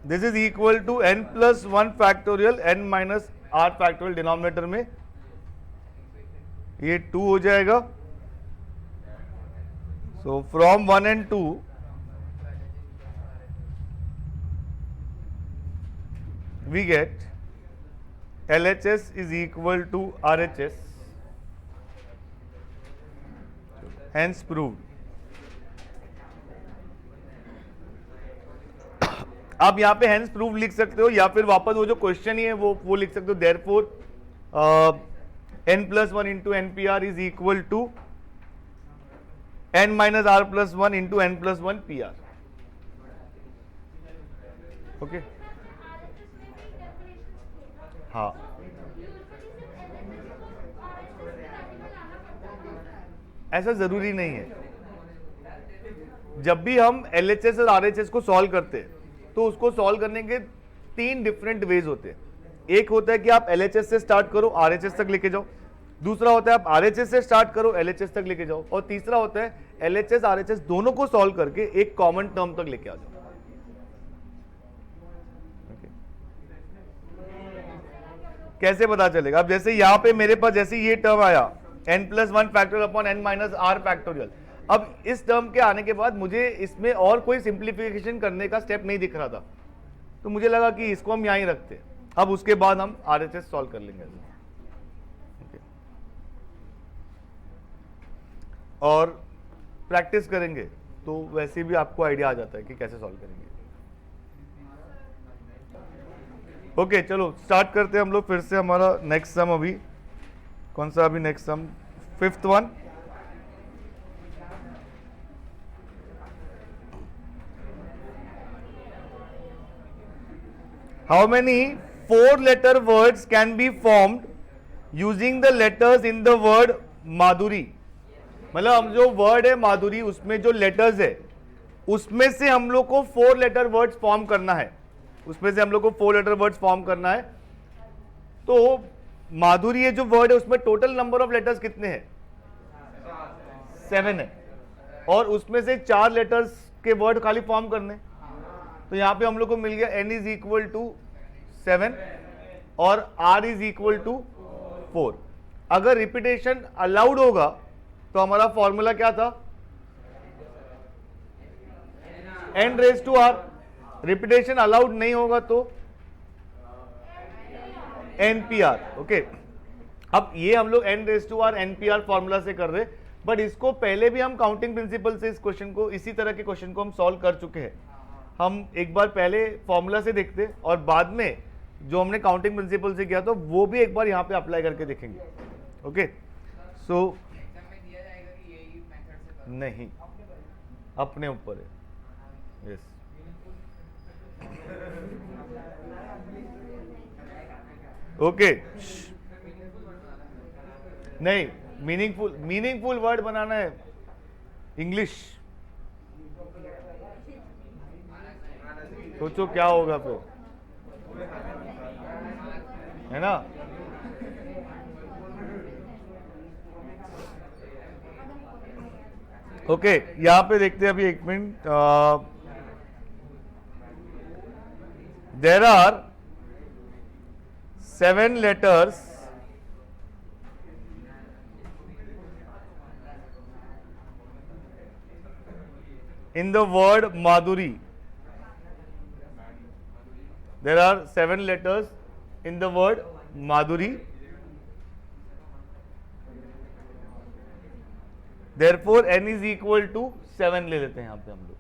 This is equal to n plus one factorial n minus R factorial, denominator में ये 2 हो जाएगा। So from 1 and 2 we get LHS is equal to RHS, hence proved। आप यहां पे hence proved लिख सकते हो या फिर वापस वो जो क्वेश्चन ही है वो लिख सकते हो। therefore n plus one into N P R is equal to n minus R plus one into N plus one P R. Okay, हाँ ऐसा जरूरी नहीं है। जब भी हम LHS और RHS को सॉल्व करते हैं तो उसको सॉल्व करने के 3 डिफरेंट वेज होते हैं। एक होता है कि आप LHS से स्टार्ट करो RHS तक लेके जाओ, दूसरा होता है आप RHS से स्टार्ट करो LHS तक लेके जाओ, और तीसरा होता है LHS RHS दोनों को सॉल्व करके एक कॉमन टर्म तक लेके आ जाओ। कैसे पता चलेगा? अब जैसे यहां पे मेरे पास जैसे ये टर्म आया n plus one factorial upon n minus R factorial, अब इस टर्म के आने के बाद मुझे इसमें और कोई सिंप्लीफिकेशन करने का स्टेप नहीं दिख रहा था, तो मुझे लगा कि इसको हम यहीं रखते हैं। अब उसके बाद हम RHS सॉल्व कर लेंगे। और प्रैक्टिस करेंगे तो वैसे भी आपको आइडिया आ जाता है कि कैसे सॉल्व करेंगे। ओके, चलो स्टार्ट करते हैं हम लोग फिर से हमारा नेक्स्ट सम। अभी कौन सा? अभी next sum 5th one. How many 4-letter words can be formed using the letters in the word माधुरी? मतलब हम जो वर्ड है माधुरी उसमें जो लेटर्स है उसमें से हम लोग को 4-letter वर्ड्स फॉर्म करना है, उसमें से हम लोग को 4-letter वर्ड्स फॉर्म करना है। तो माधुरी ये जो वर्ड है उसमें टोटल नंबर ऑफ लेटर्स कितने हैं? 7 है, और उसमें से 4 लेटर्स के वर्ड खाली फॉर्म करने। तो यहां पे हम लोग को मिल गया n इज इक्वल टू 7 और r इज इक्वल टू 4। अगर रिपीटेशन अलाउड होगा तो हमारा फॉर्मूला क्या था? n raise to r। Repetition allowed नहीं होगा तो NPR। ओके, अब ये हम लोग n raise to r NPR formula से कर रहे, बट इसको पहले भी हम काउंटिंग प्रिंसिपल से इस क्वेश्चन को, इसी तरह के क्वेश्चन को हम सॉल्व कर चुके हैं। हम एक बार पहले फॉर्मूला से देखते और बाद में जो हमने काउंटिंग प्रिंसिपल से किया तो वो भी एक बार यहाँ पे अप्लाई करके देखेंगे। ओके, सो नहीं, अपने ऊपर है। यस, ओके, नहीं, मीनिंगफुल वर्ड बनाना है इंग्लिश। सोचो क्या होगा फिर। है ना। ओके यहां पे देखते हैं अभी एक minute. There are 7 letters in the word Madhuri. There are 7 letters in the word Madhuri. Therefore n is equal to 7 ले लेते हैं यहाँ पे हम लोग।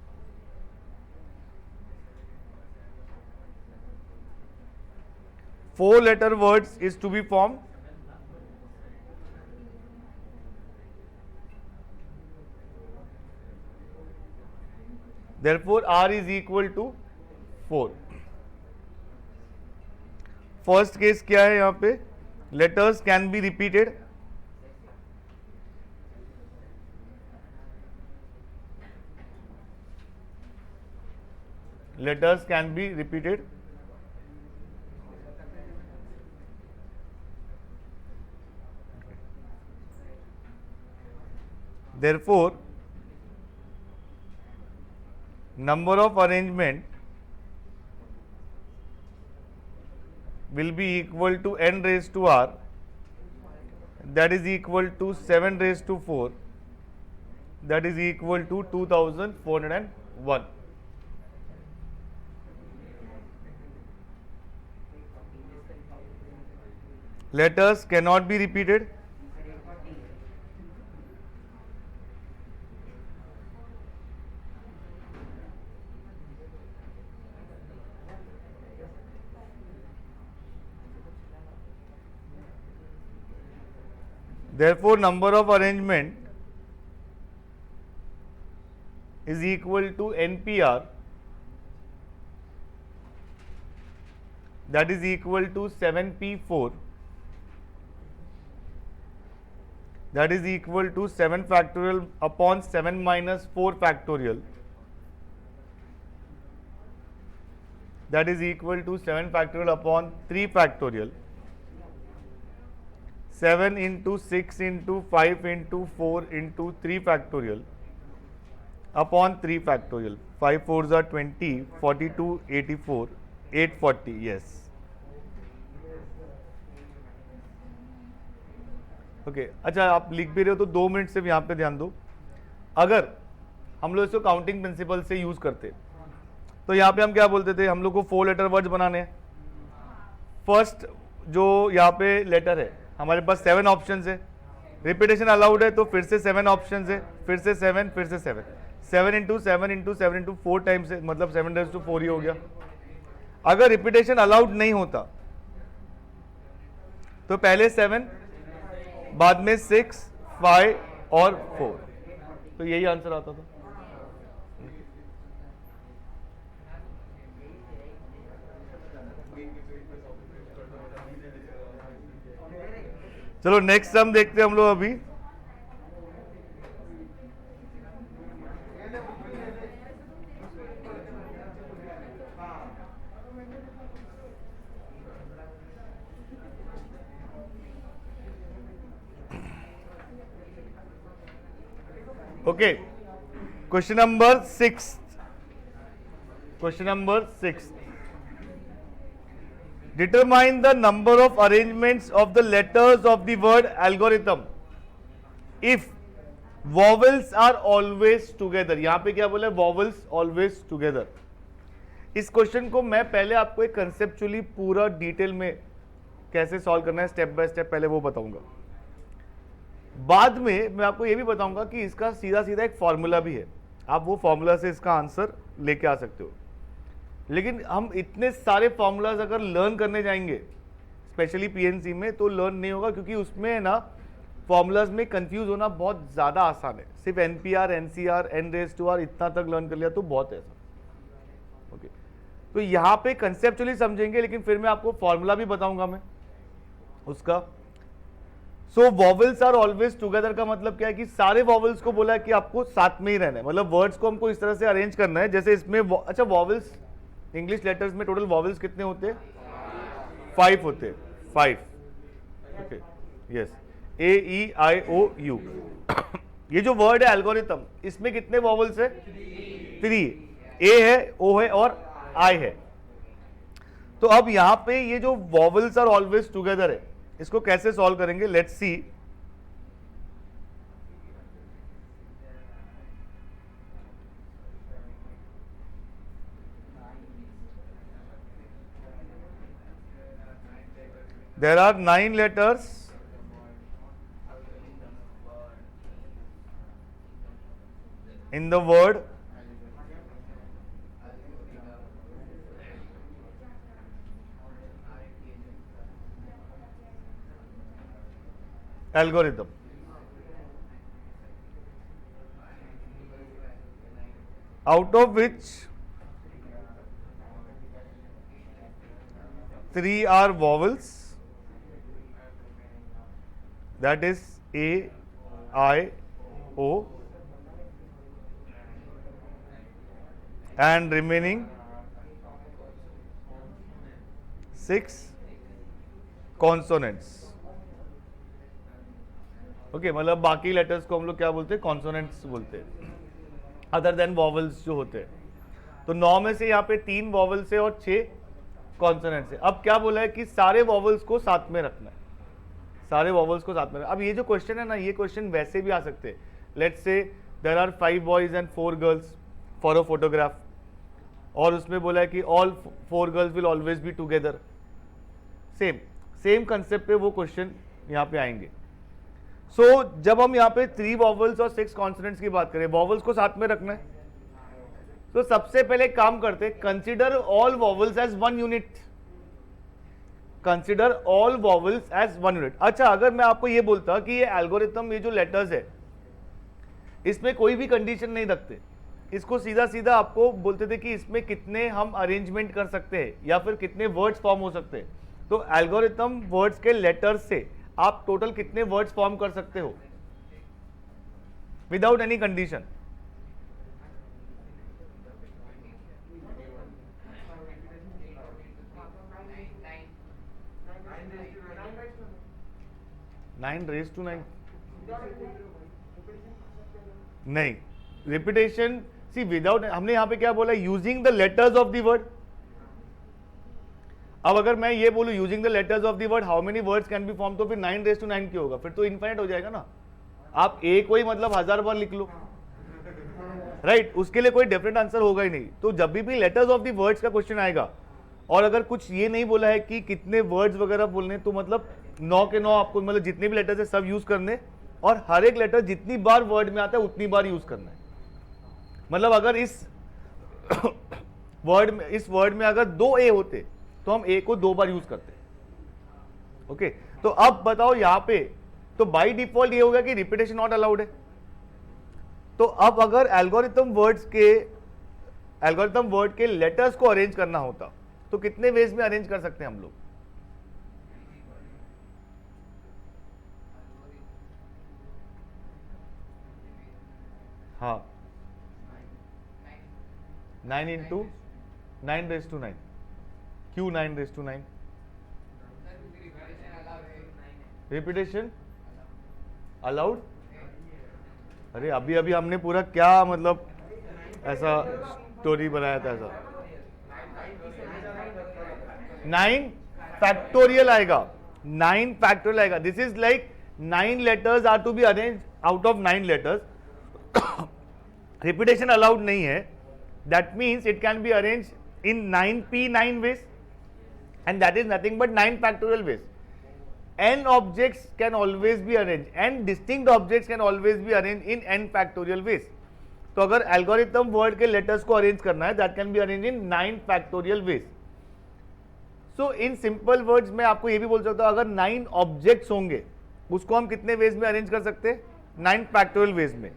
Four letter words is to be formed. Therefore R is equal to 4. First case क्या है यहाँ पे? Letters can be repeated. Letters can be repeated. Therefore number of arrangement will be equal to n raised to r, that is equal to 7 raised to 4, that is equal to 2401. Letters cannot be repeated. Therefore number of arrangement is equal to NPR, that is equal to 7P4, that is equal to 7 factorial upon 7 minus 4 factorial, that is equal to 7 factorial upon 3 factorial, 7 into 6 into 5 into 4 into 3 factorial upon 3 factorial. 5 4s are 20, 42, 84, 840. Yes. Okay अच्छा आप लिख भी रहे हो तो 2 minute सिर्फ यहाँ पे ध्यान दो। अगर हम लोग इसको काउंटिंग प्रिंसिपल से यूज करते तो यहाँ पे हम क्या बोलते थे, हम लोग को 4 लेटर वर्ड्स बनाने हैं। फर्स्ट जो यहाँ पे लेटर है हमारे पास 7 ऑप्शंस है, रिपीटेशन अलाउड है तो फिर से 7 ऑप्शंस है, फिर से 7, फिर से 7, 7 इंटू 7 इंटू 7 इंटू 4 टाइम्स है, मतलब 7 रेज़ टू 4 ही हो गया। अगर रिपीटेशन अलाउड नहीं होता तो पहले 7, बाद में 6, 5 और 4, तो यही आंसर आता था। चलो नेक्स्ट सम देखते हैं हम लोग अभी। Okay question number 6, question number 6, determine the number of arrangements of the letters of the word algorithm if vowels are always together। यहां पे क्या बोला है? vowels always together। इस क्वेश्चन को मैं पहले आपको एक कंसेप्चुअली पूरा डिटेल में कैसे सॉल्व करना है स्टेप बाय स्टेप पहले वो बताऊंगा। बाद में मैं आपको ये भी बताऊंगा कि इसका सीधा सीधा एक फॉर्मूला भी है, आप वो फॉर्मूला से इसका आंसर लेके आ सकते हो। लेकिन हम इतने सारे फॉर्मूलाज अगर लर्न करने जाएंगे स्पेशली पीएनसी में तो लर्न नहीं होगा, क्योंकि उसमें ना फॉर्मूलाज में कंफ्यूज होना बहुत ज़्यादा आसान है। सिर्फ NPR, NCR, N raise to R इतना तक लर्न कर लिया तो बहुत है ऐसा। ओके तो यहाँ पे कंसेप्चुअली समझेंगे, लेकिन फिर मैं आपको फॉर्मूला भी बताऊंगा मैं उसका। सो वॉवल्स आर ऑलवेज टुगेदर का मतलब क्या है कि सारे वॉवल्स को बोला है कि आपको साथ में ही रहना है, मतलब वर्ड्स को हमको इस तरह से अरेंज करना है जैसे इसमें अच्छा वॉवल्स इंग्लिश लेटर्स में टोटल वॉवल्स कितने होते हैं? 5 होते हैं, 5। Okay, yes, AEIOU। ये जो वर्ड है एल्गोरिथम, इसमें कितने वॉवल्स है? 3। ए है, ओ है और आई है। तो अब यहां पे ये जो वॉवल्स आर ऑलवेज टुगेदर है, इसको कैसे सॉल्व करेंगे? Let's see. There are 9 letters in the word algorithm. Out of which 3 are vowels, that is A, I, O, and remaining 6 consonants. Okay, मतलब बाकी लेटर्स को हम लोग क्या बोलते हैं? कॉन्सोनेंट्स बोलते हैं, अदर देन वॉवल्स जो होते हैं। तो 9 में से यहाँ पे 3 वॉवल्स है और 6 कॉन्सोनेंट्स है। अब क्या बोला है कि सारे वॉवल्स को साथ में रखना है, सारे वॉवल्स को साथ में रखना। अब ये जो क्वेश्चन है ना, ये क्वेश्चन वैसे भी आ सकते हैं। Let's say there are 5 boys and 4 girls for a photograph, और उसमें बोला है कि all 4 girls will always be together. Same concept पे वो क्वेश्चन यहाँ पे आएंगे। जब हम यहाँ पे 3 वॉवल्स और 6 कॉन्सोनेंट्स की बात करें, वॉवल्स को साथ में रखना है, तो सबसे पहले काम करते, consider all vowels as 1 unit. Consider all vowels as 1 unit. अच्छा, अगर मैं आपको ये बोलता कि ये एल्गोरिथम, ये जो लेटर्स है, इसमें कोई भी कंडीशन नहीं रखते, इसको सीधा सीधा आपको बोलते थे कि इसमें कितने हम अरेंजमेंट कर सकते हैं या फिर कितने वर्ड्स फॉर्म हो सकते हैं। तो एल्गोरिथम वर्ड्स के लेटर्स से आप टोटल कितने वर्ड्स फॉर्म कर सकते हो without any condition? Nine raise to 9 नहीं, रिपीटेशन सी विदाउट, हमने यहां पे क्या बोला? Using the letters of the word. अब अगर मैं ये बोलूं using the letters of the word, how many words can be form, तो फिर 9 रेज टू 9 क्यों होगा? फिर तो इनफाइनाइट हो जाएगा ना। आप ए को ही मतलब 1000 बार लिख लो, राइट? उसके लिए कोई डिफरेंट आंसर होगा ही नहीं। तो जब भी लेटर्स ऑफ द वर्ड्स का क्वेश्चन आएगा और अगर कुछ ये नहीं बोला है कि कितने वर्ड्स वगैरह बोलने, तो मतलब 9 के 9 आपको मतलब जितने भी लेटर्स है सब यूज करने, और हर एक लेटर जितनी बार वर्ड में आता है उतनी बार यूज करना है। मतलब अगर इस वर्ड में अगर 2 ए होते तो हम ए को 2 बार यूज करते। ओके, तो अब बताओ यहां पे, तो बाय डिफॉल्ट ये होगा कि रिपीटेशन नॉट अलाउड है। तो अब अगर एल्गोरिथम वर्ड के लेटर्स को अरेंज करना होता तो कितने वेज में अरेंज कर सकते हैं हम लोग? हाँ, 9 इंटू 9 रेज टू 9। क्यों 9 रेज टू 9? Repetition allowed? अरे अभी अभी हमने पूरा क्या मतलब ऐसा स्टोरी बनाया था ऐसा। 9 फैक्टोरियल आएगा, 9 फैक्टोरियल आएगा। This is like 9 letters are to be arrange out of 9 letters. Repetition allowed नहीं है, that means it can be arrange in 9p9 ways, and that is nothing but 9 factorial ways. N objects can always be arranged, n distinct objects can always be arranged in n factorial ways. तो अगर algorithm word के letters को arrange करना है, that can be arrange in 9 factorial ways. So in simple words में आपको ये भी बोल सकता हूं, अगर 9 ऑब्जेक्ट्स होंगे उसको हम कितने वेज में अरेंज कर सकते हैं? 9 फैक्टोरियल वेज में।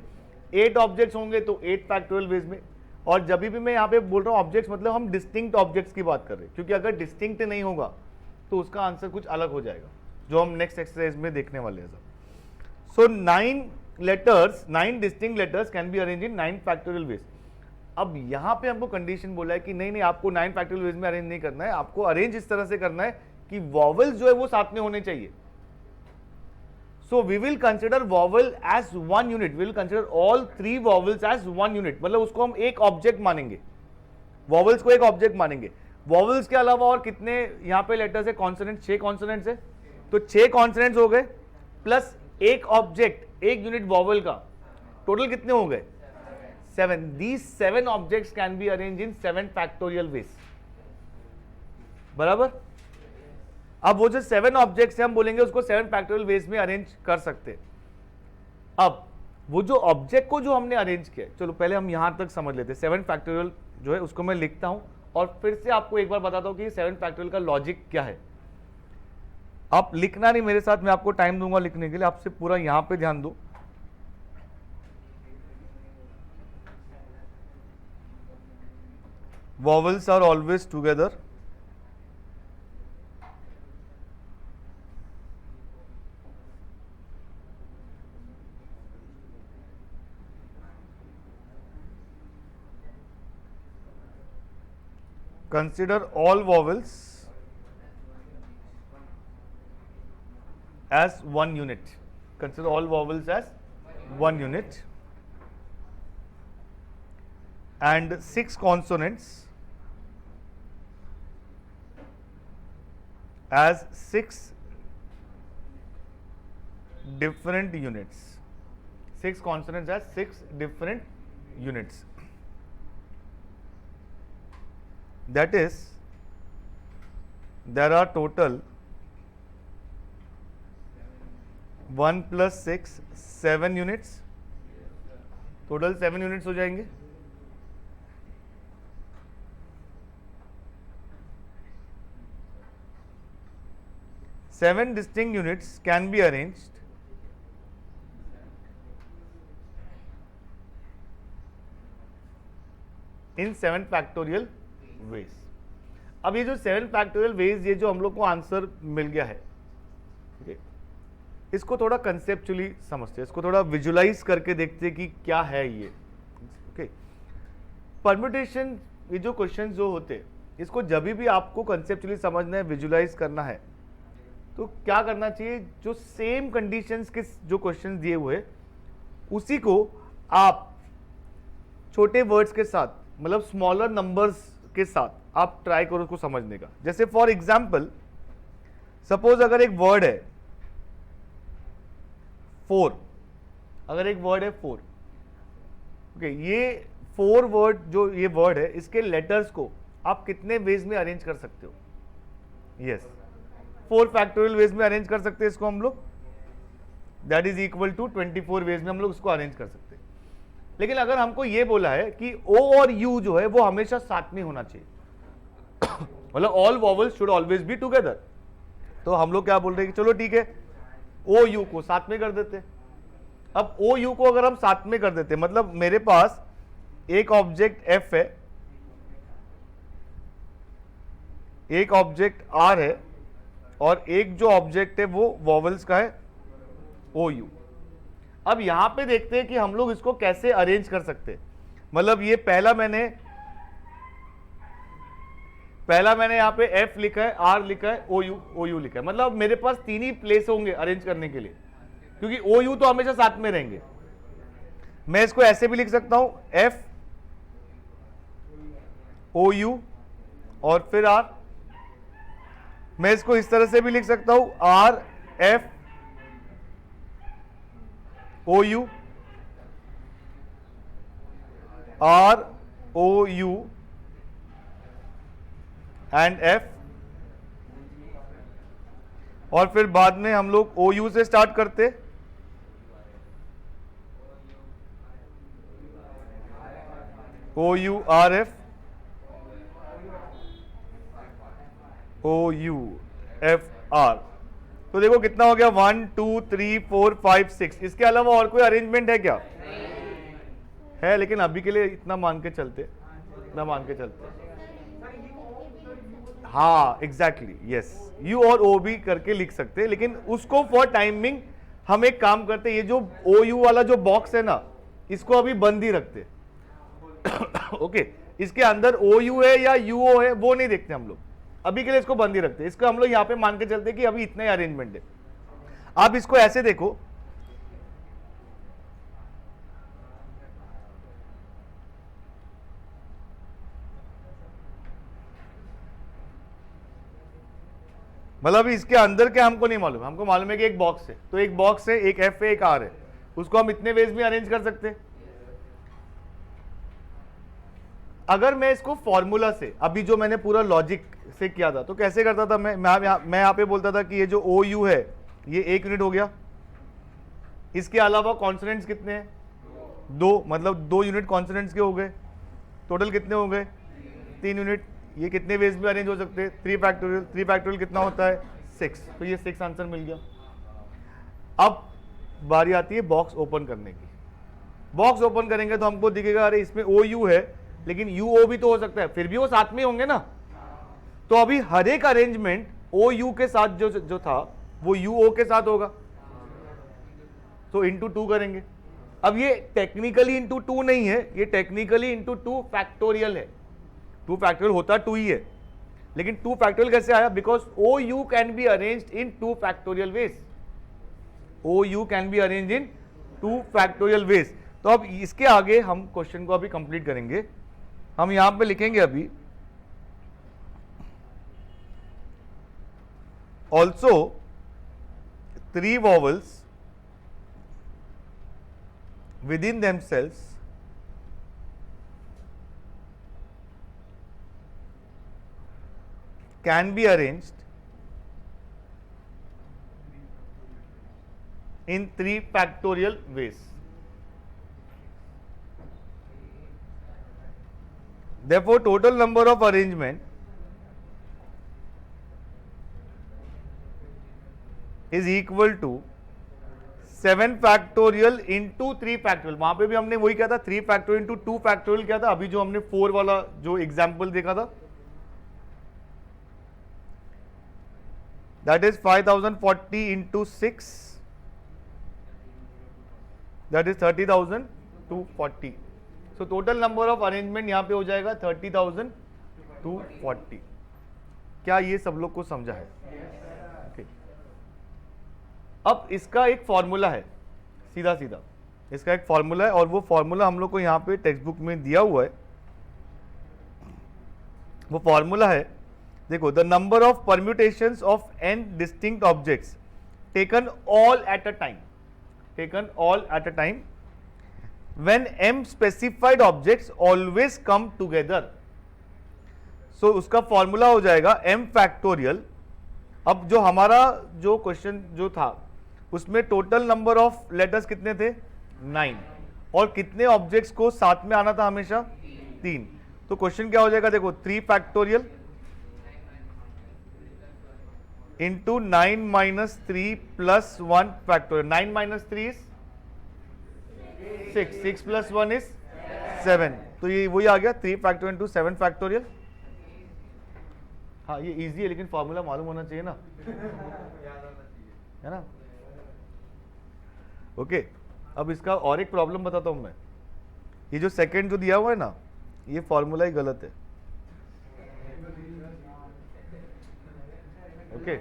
8 ऑब्जेक्ट्स होंगे तो 8 फैक्टोरियल वेज में। और जब भी मैं यहाँ पे बोल रहा हूँ ऑब्जेक्ट्स, मतलब हम डिस्टिंक्ट ऑब्जेक्ट्स की बात कर रहे हैं, क्योंकि अगर डिस्टिंक्ट नहीं होगा तो उसका आंसर कुछ अलग हो जाएगा, जो हम नेक्स्ट एक्सरसाइज में देखने वाले हैं। सो 9 distinct letters can be arrange in 9 factorial veg. अब यहाँ पे हमको कंडीशन बोला है कि नहीं आपको 9 फैक्टोरियल वेज में अरेंज नहीं करना है, आपको अरेंज इस तरह से करना है कि वॉवल्स जो है वो साथ में होने चाहिए. So we will consider vowel as one unit. We will consider all three vowels as one unit. मतलब उसको हम एक ऑब्जेक्ट मानेंगे, vowels को एक ऑब्जेक्ट मानेंगे. vowels के अलावा और कितने यहाँ पे लेटर्स है, कॉन्सोनेंट, 6 कॉन्सोनेंट्स है. तो 6 कॉन्सोनेंट्स हो गए प्लस एक ऑब्जेक्ट, एक यूनिट वॉवल का, टोटल कितने हो गए? 7. These 7 objects can be arranged in 7 factorial ways. बराबर. अब वो जो 7 ऑब्जेक्ट्स हैं हम बोलेंगे उसको 7 फैक्टोरियल वेज में अरेंज कर सकते हैं. अब वो जो ऑब्जेक्ट को जो हमने अरेंज किया, चलो पहले हम यहां तक समझ लेते हैं. 7 फैक्टोरियल जो है उसको मैं लिखता हूं और फिर से आपको एक बार बताता हूं कि 7 फैक्टोरियल का लॉजिक क्या है. आप लिखना नहीं मेरे साथ, मैं आपको टाइम दूंगा लिखने के लिए, आपसे पूरा यहां पे ध्यान दो. vowels are always together. Consider all vowels as one unit. Consider all vowels as one unit. And 6 consonants as 6 different units. 6 consonants as 6 different units. That is, there are total 1 plus 6, 7 units. Total 7 units हो जाएंगे. Seven distinct units can be arranged in 7 factorial ways. अब ये जो 7 factorial ways, ये जो हम लोग को आंसर मिल गया है, इसको थोड़ा कंसेप्चुअली समझते हैं, इसको थोड़ा विजुलाइज करके देखते हैं कि क्या है ये. ओके, परम्यूटेशन, ये जो क्वेश्चन जो होते हैं, इसको जब भी आपको कंसेप्चुअली समझना है, विजुलाइज करना है, तो क्या करना चाहिए, जो सेम कंडीशंस के जो क्वेश्चंस दिए हुए उसी को आप छोटे वर्ड्स के साथ, मतलब स्मॉलर नंबर्स के साथ आप ट्राई करो उसको समझने का. जैसे फॉर एग्जांपल, सपोज अगर एक वर्ड है 4, अगर एक वर्ड है 4, ओके, ये 4 वर्ड जो ये वर्ड है, इसके लेटर्स को आप कितने वेज में अरेंज कर सकते हो? यस, 4 फैक्टोरियल वेज में अरेंज कर सकते हैं इसको हम लोग. That is equal to 24 ways में हम लोग उसको अरेंज कर सकते हैं. लेकिन अगर हमको ये बोला है कि ओ और यू जो है वो हमेशा साथ में होना चाहिए, मतलब all vowels should always be together, तो हम लोग क्या बोल रहे हैं कि चलो ठीक है, ओ यू को साथ में कर देते. अब ओ यू को अगर हम साथ में कर देते, मतलब मेरे पास एक ऑब्जेक्ट एफ है, एक ऑब्जेक्ट आर है, और एक जो ऑब्जेक्ट है वो वॉवल्स का है ओ यू. अब यहां पे देखते हैं कि हम लोग इसको कैसे अरेंज कर सकते हैं. मतलब ये पहला मैंने यहां पे एफ लिखा है, आर लिखा है, ओ यू लिखा है, मतलब मेरे पास 3 ही प्लेस होंगे अरेंज करने के लिए, क्योंकि ओ यू तो हमेशा साथ में रहेंगे. मैं इसको ऐसे भी लिख सकता हूं, एफ ओ यू और फिर आर. मैं इसको इस तरह से भी लिख सकता हूं, R F O U, R O U and F, और फिर बाद में हम लोग ओ यू से स्टार्ट करते, O U R F, O U F R. तो देखो कितना हो गया, 1 2 3 4 5 6. इसके अलावा और कोई अरेंजमेंट है क्या? है, लेकिन अभी के लिए इतना मान के चलते, इतना मान के चलते. हाँ एग्जैक्टली, यस, यू और ओ भी करके लिख सकते हैं, लेकिन उसको फॉर टाइमिंग हम एक काम करते, ये जो ओ यू वाला जो बॉक्स है ना, इसको अभी बंद ही रखते. ओके, इसके अंदर ओ यू है या यू ओ है वो नहीं देखते हम लोग. अभी के लिए इसको बंद ही रखते हैं, इसको हम लोग यहाँ पे मान के चलते हैं कि अभी इतना ही अरेंजमेंट है। आप इसको ऐसे देखो, मतलब इसके अंदर क्या हमको नहीं मालूम, हमको मालूम है कि एक बॉक्स है, तो एक बॉक्स है, एक एफ है, एक आर है, उसको हम इतने वेज में अरेंज कर सकते हैं। अगर मैं इसको फॉर्मूला से, अभी जो मैंने पूरा लॉजिक से किया था, तो कैसे करता था मैं यहाँ पे बोलता था कि ये जो ओ यू है ये 1 यूनिट हो गया, इसके अलावा कॉन्सोनेंट्स कितने हैं, 2, मतलब 2 यूनिट कॉन्सोनेंट्स के हो गए, टोटल कितने हो गए 3 यूनिट। ये कितने वेज में अरेंज हो सकते हैं, 3 फैक्टोरियल, 3 फैक्टोरियल कितना होता है 6, तो ये 6 आंसर मिल गया। अब बारी आती है बॉक्स ओपन करने की। बॉक्स ओपन करेंगे तो हमको दिखेगा अरे इसमें ओ यू है, लेकिन यू ओ भी तो हो सकता है, फिर भी वो साथ में होंगे ना। तो अभी हर एक अरेंजमेंट ओ यू के साथ जो था वो यू ओ के साथ होगा, तो इंटू 2 करेंगे। अब ये टेक्निकली इंटू 2 नहीं है, ये टेक्निकली इंटू 2 फैक्टोरियल है। 2 फैक्टोरियल होता 2 ही है, लेकिन 2 फैक्टोरियल कैसे आया, because O U can be arranged in 2 factorial ways. O U can be arrange in 2 factorial ways. तो अब इसके आगे हम क्वेश्चन को अभी कंप्लीट करेंगे। हम यहां पे लिखेंगे अभी also 3 vowels within themselves can be arranged in 3 factorial ways. Therefore, total number of arrangement is equal to 7 factorial into 3 factorial. वहां पे भी हमने वही किया था, 3 फैक्टोरियल इंटू 2 फैक्टोरियल किया था। अभी जो हमने 4 वाला जो एग्जाम्पल देखा था, that is 5040 into 6, that is 30,240। So total number of arrangement यहां पे हो जाएगा 30,240। क्या ये सब लोग को समझा है? okay. अब इसका एक फॉर्मूला है, सीधा सीधा इसका एक फॉर्मूला है, और वो फॉर्मूला हम लोग को यहां पे टेक्स्ट बुक में दिया हुआ है। वो फॉर्मूला है, देखो, the number of permutations of n distinct objects taken all at a time, taken all at a time when m specified objects always come together। so उसका फॉर्मूला हो जाएगा m फैक्टोरियल। अब जो हमारा जो क्वेश्चन जो था उसमें टोटल नंबर ऑफ लेटर्स कितने थे 9, और कितने ऑब्जेक्ट्स को साथ में आना था हमेशा 3। तो क्वेश्चन क्या हो जाएगा, देखो 3 factorial into 9 minus 3 plus 1 factorial. 9 minus 3 is 6, 6 plus 1 is 7, तो ये वही आ गया 3 फैक्टोरियल इंटू 7 फैक्टोरियल। हाँ ये इजी है, लेकिन फॉर्मूला मालूम होना चाहिए ना, है ना। ओके, अब इसका और एक प्रॉब्लम बताता हूं मैं। ये जो सेकंड जो दिया हुआ है ना, ये फॉर्मूला ही गलत है। ओके,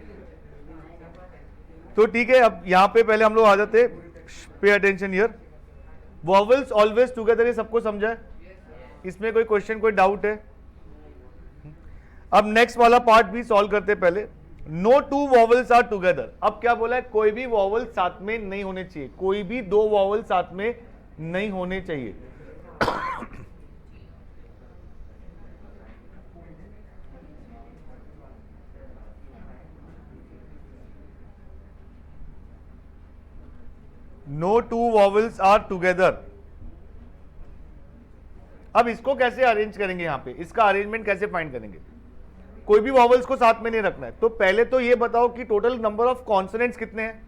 तो ठीक है, अब यहां पे पहले हम लोग आ जाते, pay attention here. Vowels always together, ये सबको समझा है, इसमें कोई क्वेश्चन कोई डाउट है? अब नेक्स्ट वाला पार्ट भी सॉल्व करते पहले। No 2 vowels are together. अब क्या बोला है, कोई भी वॉवल साथ में नहीं होने चाहिए, कोई भी 2 वॉवल साथ में नहीं होने चाहिए। No 2 vowels are together. अब इसको कैसे अरेंज करेंगे, यहां पे इसका अरेंजमेंट कैसे फाइंड करेंगे? कोई भी वॉवल्स को साथ में नहीं रखना है, तो पहले तो ये बताओ कि टोटल नंबर ऑफ कॉन्सोनेंट्स कितने हैं?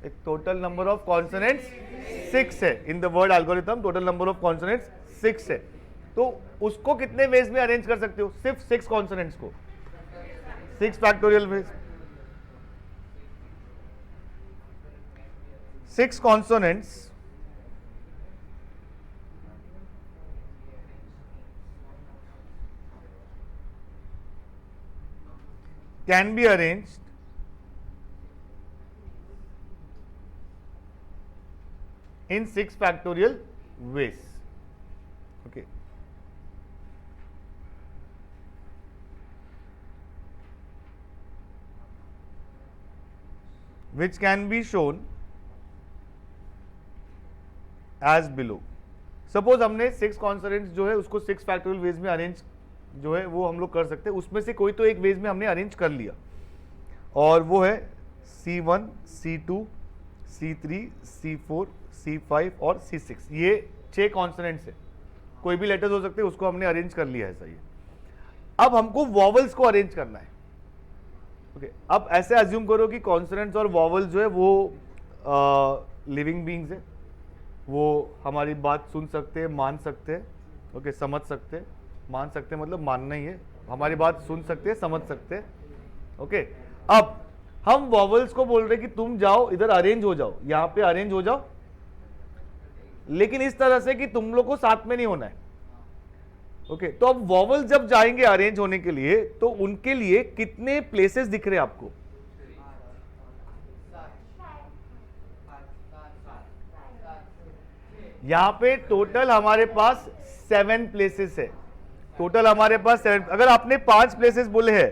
एक टोटल नंबर ऑफ कॉन्सोनेंट्स 6 है। In the word algorithm total number of consonants 6 है। तो उसको कितने वेज में अरेंज कर सकते हो? सिर्फ 6 कॉन्सोनेंट्स को 6 factorial veg. 6 consonants can be arranged in 6 factorial ways. Okay. Which can be shown as below. Suppose हमने 6 कॉन्सोनेंट्स जो है उसको 6 फैक्टोरियल वेज में अरेंज जो है वो हम लोग कर सकते हैं, उसमें से कोई तो एक वेज में हमने अरेंज कर लिया, और वो है C1, C2, C3, C4, C5 और C6. ये 6 कॉन्सोनेंट्स है, कोई भी लेटर्स हो सकते हैं, उसको हमने अरेंज कर लिया है. सही है. अब हमको वॉवल्स को अरेंज करना है. ओके अब ऐसे अज्यूम करो कि कॉन्सोनेंट्स और वॉवल्स जो है वो लिविंग बीइंग्स है, वो हमारी बात सुन सकते हैं, मान सकते हैं. ओके समझ सकते हैं. मान सकते हैं मतलब मानना ही है, हमारी बात सुन सकते हैं, समझ सकते हैं. ओके अब हम वॉवल्स को बोल रहे हैं कि तुम जाओ इधर अरेंज हो जाओ, यहां पे अरेंज हो जाओ, लेकिन इस तरह से कि तुम लोग को साथ में नहीं होना है. ओके तो अब वॉवल्स जब जाएंगे अरेंज होने के लिए तो उनके लिए कितने प्लेसेस दिख रहे हैं आपको? यहां पे टोटल हमारे पास 7 प्लेसेस है. टोटल हमारे पास 7. अगर आपने 5 प्लेसेस बोले हैं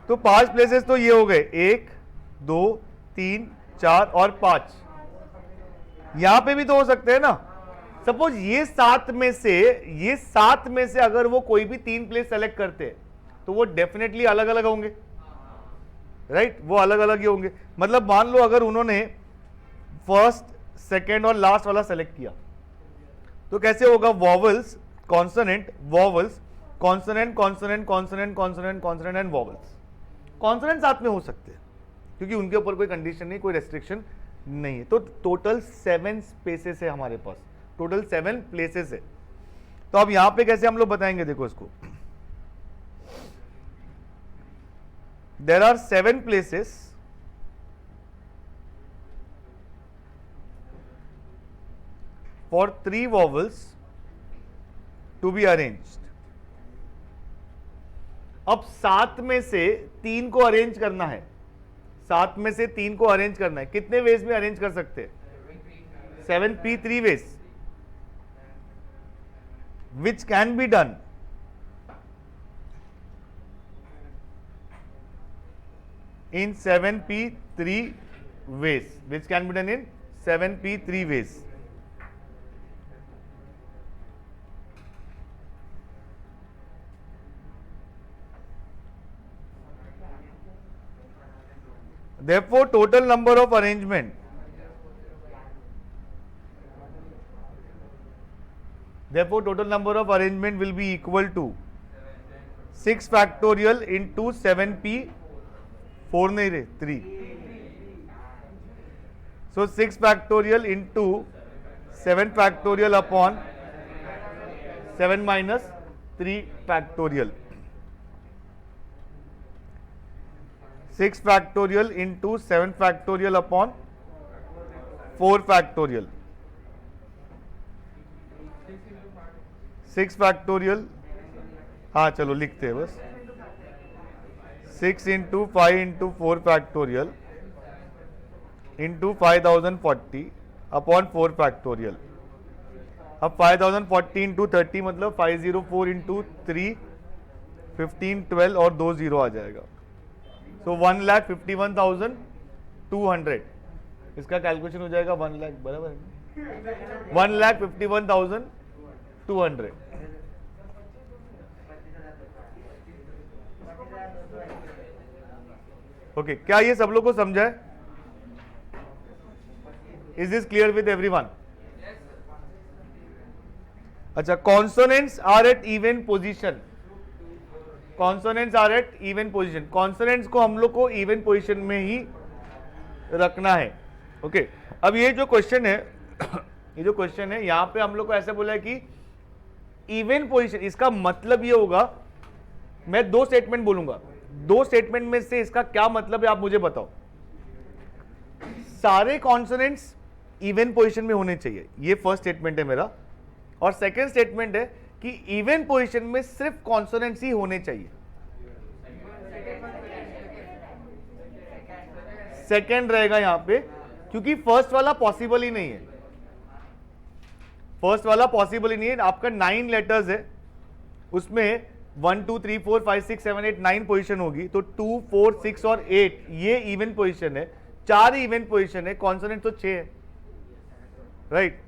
तो 5 प्लेसेस तो ये हो गए 1, 2, 3, 4 और 5. यहां पे भी तो हो सकते हैं ना. सपोज ये 7 में से अगर वो कोई भी 3 प्लेस सेलेक्ट करते हैं तो वो डेफिनेटली अलग अलग होंगे, राइट? वो अलग अलग ही होंगे. मतलब मान लो अगर उन्होंने फर्स्ट, सेकेंड और लास्ट वाला सेलेक्ट किया तो कैसे होगा? Vowels, consonant, vowels, consonant, consonant, consonant, consonant, consonant and vowels. Consonant साथ में हो सकते हैं क्योंकि उनके ऊपर कोई कंडीशन नहीं, कोई रेस्ट्रिक्शन नहीं है. तो टोटल 7 स्पेसेस है हमारे पास, टोटल 7 प्लेसेस है. तो अब यहां पे कैसे हम लोग बताएंगे? देखो इसको, there are 7 places for 3 vowels to be arranged. अब 7 में से 3 को अरेंज करना है. 7 में से 3 को अरेंज करना है. कितने वेज में अरेंज कर सकते हैं? 7p 3 ways, which can be done in 7p 3 ways, which can be done in 7p 3 ways. Therefore, total number of arrangement will be equal to 6 factorial into 7p 4 नहीं रहे 3. So 6 factorial into 7 factorial upon 7 minus 3 factorial. 6 factorial into 7 factorial upon 4 factorial. 6 factorial, हाँ चलो लिखते हैं बस. 6 into 5 into 4 factorial into 5040 upon 4 factorial. अब 5040 into 30 मतलब 504 into 3 15 12 और 2 0 आ जाएगा. So 1,51,200. इसका कैलकुलेशन हो जाएगा 1 लाख, बराबर है 1,51,200. ओके क्या ये सब लोग को समझा है? Is this clear with everyone? अच्छा, consonants are at even position. Consonants are at even position. Consonants को हम लोग को इवन पोजीशन में ही रखना है. ओके अब ये जो क्वेश्चन है ये जो क्वेश्चन है यहां पे हम लोग को ऐसे बोला है कि इवन पोजीशन, इसका मतलब ये होगा, मैं 2 स्टेटमेंट बोलूंगा, 2 स्टेटमेंट में से इसका क्या मतलब है आप मुझे बताओ. सारे कॉन्सोनेंट्स इवन पोजीशन में होने चाहिए, ये फर्स्ट स्टेटमेंट है मेरा. और सेकंड स्टेटमेंट है कि इवन पोजीशन में सिर्फ कॉन्सोनेंट्स ही होने चाहिए. सेकेंड रहेगा यहां पे, क्योंकि फर्स्ट वाला पॉसिबल ही नहीं है, फर्स्ट वाला पॉसिबल ही नहीं है। आपका 9 लेटर्स है, उसमें 1 2 3 4 5 6 7 8 9 पोजीशन होगी, तो 2 4 6 और 8 ये इवन पोजीशन है, 4 इवन पोजीशन है, कॉन्सोनेंट तो 6 है, राइट।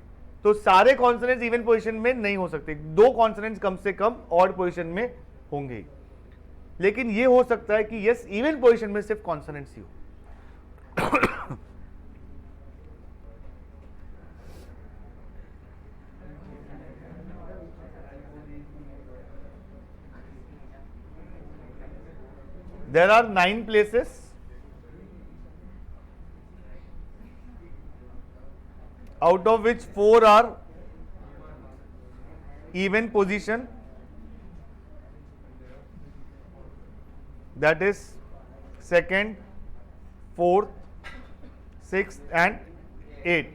तो सारे कॉन्सोनेंट्स इवन पोजीशन में नहीं हो सकते, 2 कॉन्सोनेंट्स कम से कम ऑड पोजीशन में होंगे। लेकिन ये हो सकता है कि यस इवन पोजीशन में सिर्फ कॉन्सोनेंट्स ही हो। There are 9 places, out of which 4 are even position, that is second, fourth, sixth and 8th,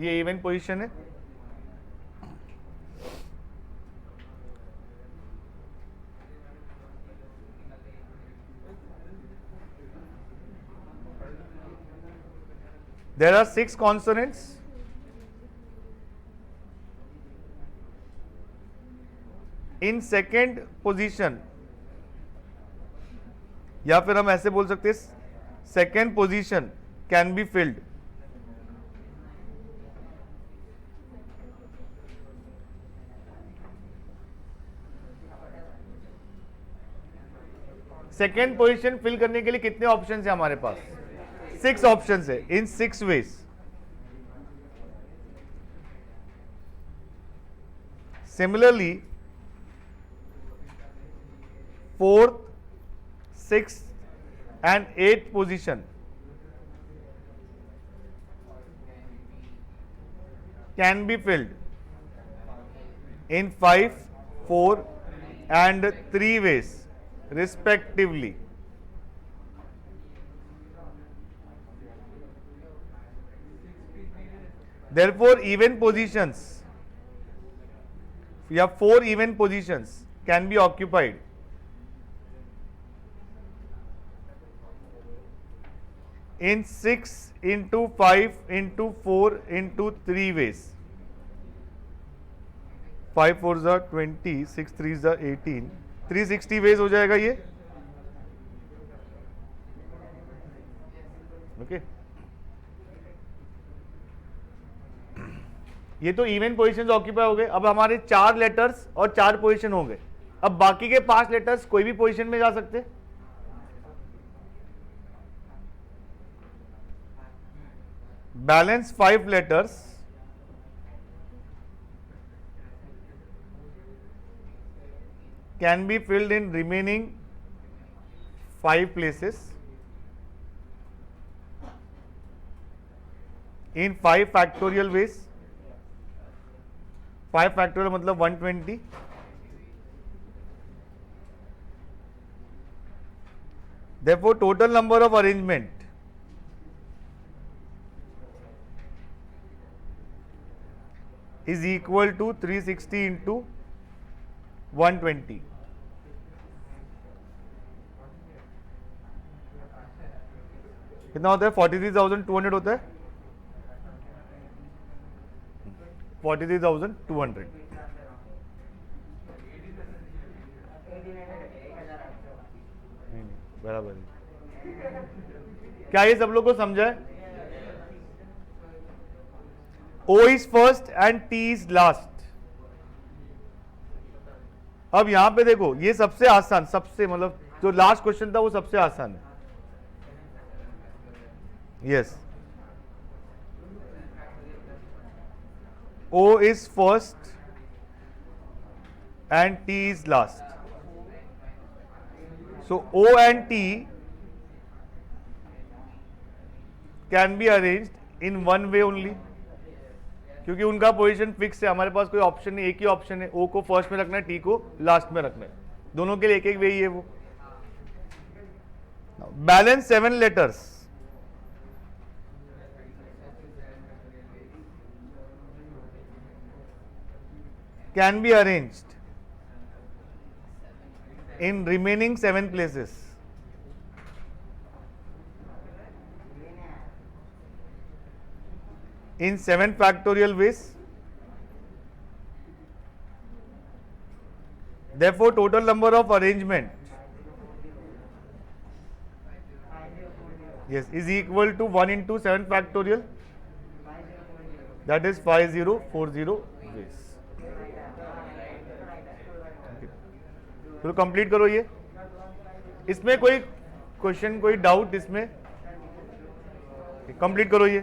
ये even position है। There are 6 consonants. In second position, या फिर हम ऐसे बोल सकते हैं second position can be filled. Second position fill करने के लिए कितने ऑप्शंस है हमारे पास? 6 ऑप्शंस है, in 6 ways. Similarly 4th, 6th and 8th position can be filled in 5, 4 and 3 ways respectively. Therefore even positions या 4 even positions can be occupied in 6 into 5 into 4 into 3 ways. 5 4s are 20, 6 3s are 18, 360 ways हो जाएगा ये, okay. ये तो even positions occupy हो गए। अब हमारे 4 लेटर्स और 4 पोजीशन हो गए। अब बाकी के 5 लेटर्स कोई भी पोजीशन में जा सकते। Balance 5 letters can be filled in remaining 5 places in 5 factorial ways. 5 factorial मतलब 120। Therefore total number of arrangement is equal to 360 into 120। कितना होता है? 43,200 होता है। 43,200। बराबर है। क्या ये सब लोग को समझा है? O is first and T is last. अब यहां पे देखो, ये सबसे आसान, सबसे मतलब जो लास्ट क्वेश्चन था वो सबसे आसान है। Yes, O is first and T is last. So O and T can be arranged in one way only, क्योंकि उनका पोजीशन फिक्स है। हमारे पास कोई ऑप्शन नहीं, एक ही ऑप्शन है, O को फर्स्ट में रखना है, T को लास्ट में रखना है। दोनों के लिए एक एक वे ही है वो। Balance 7 letters can be arranged in remaining 7 places in 7 factorial ways. Therefore, total number of arrangement, yes, is equal to 1 into 7 factorial, that is 5040 ways. तो कंप्लीट करो ये. इसमें कोई क्वेश्चन, कोई डाउट इसमें? कंप्लीट करो ये.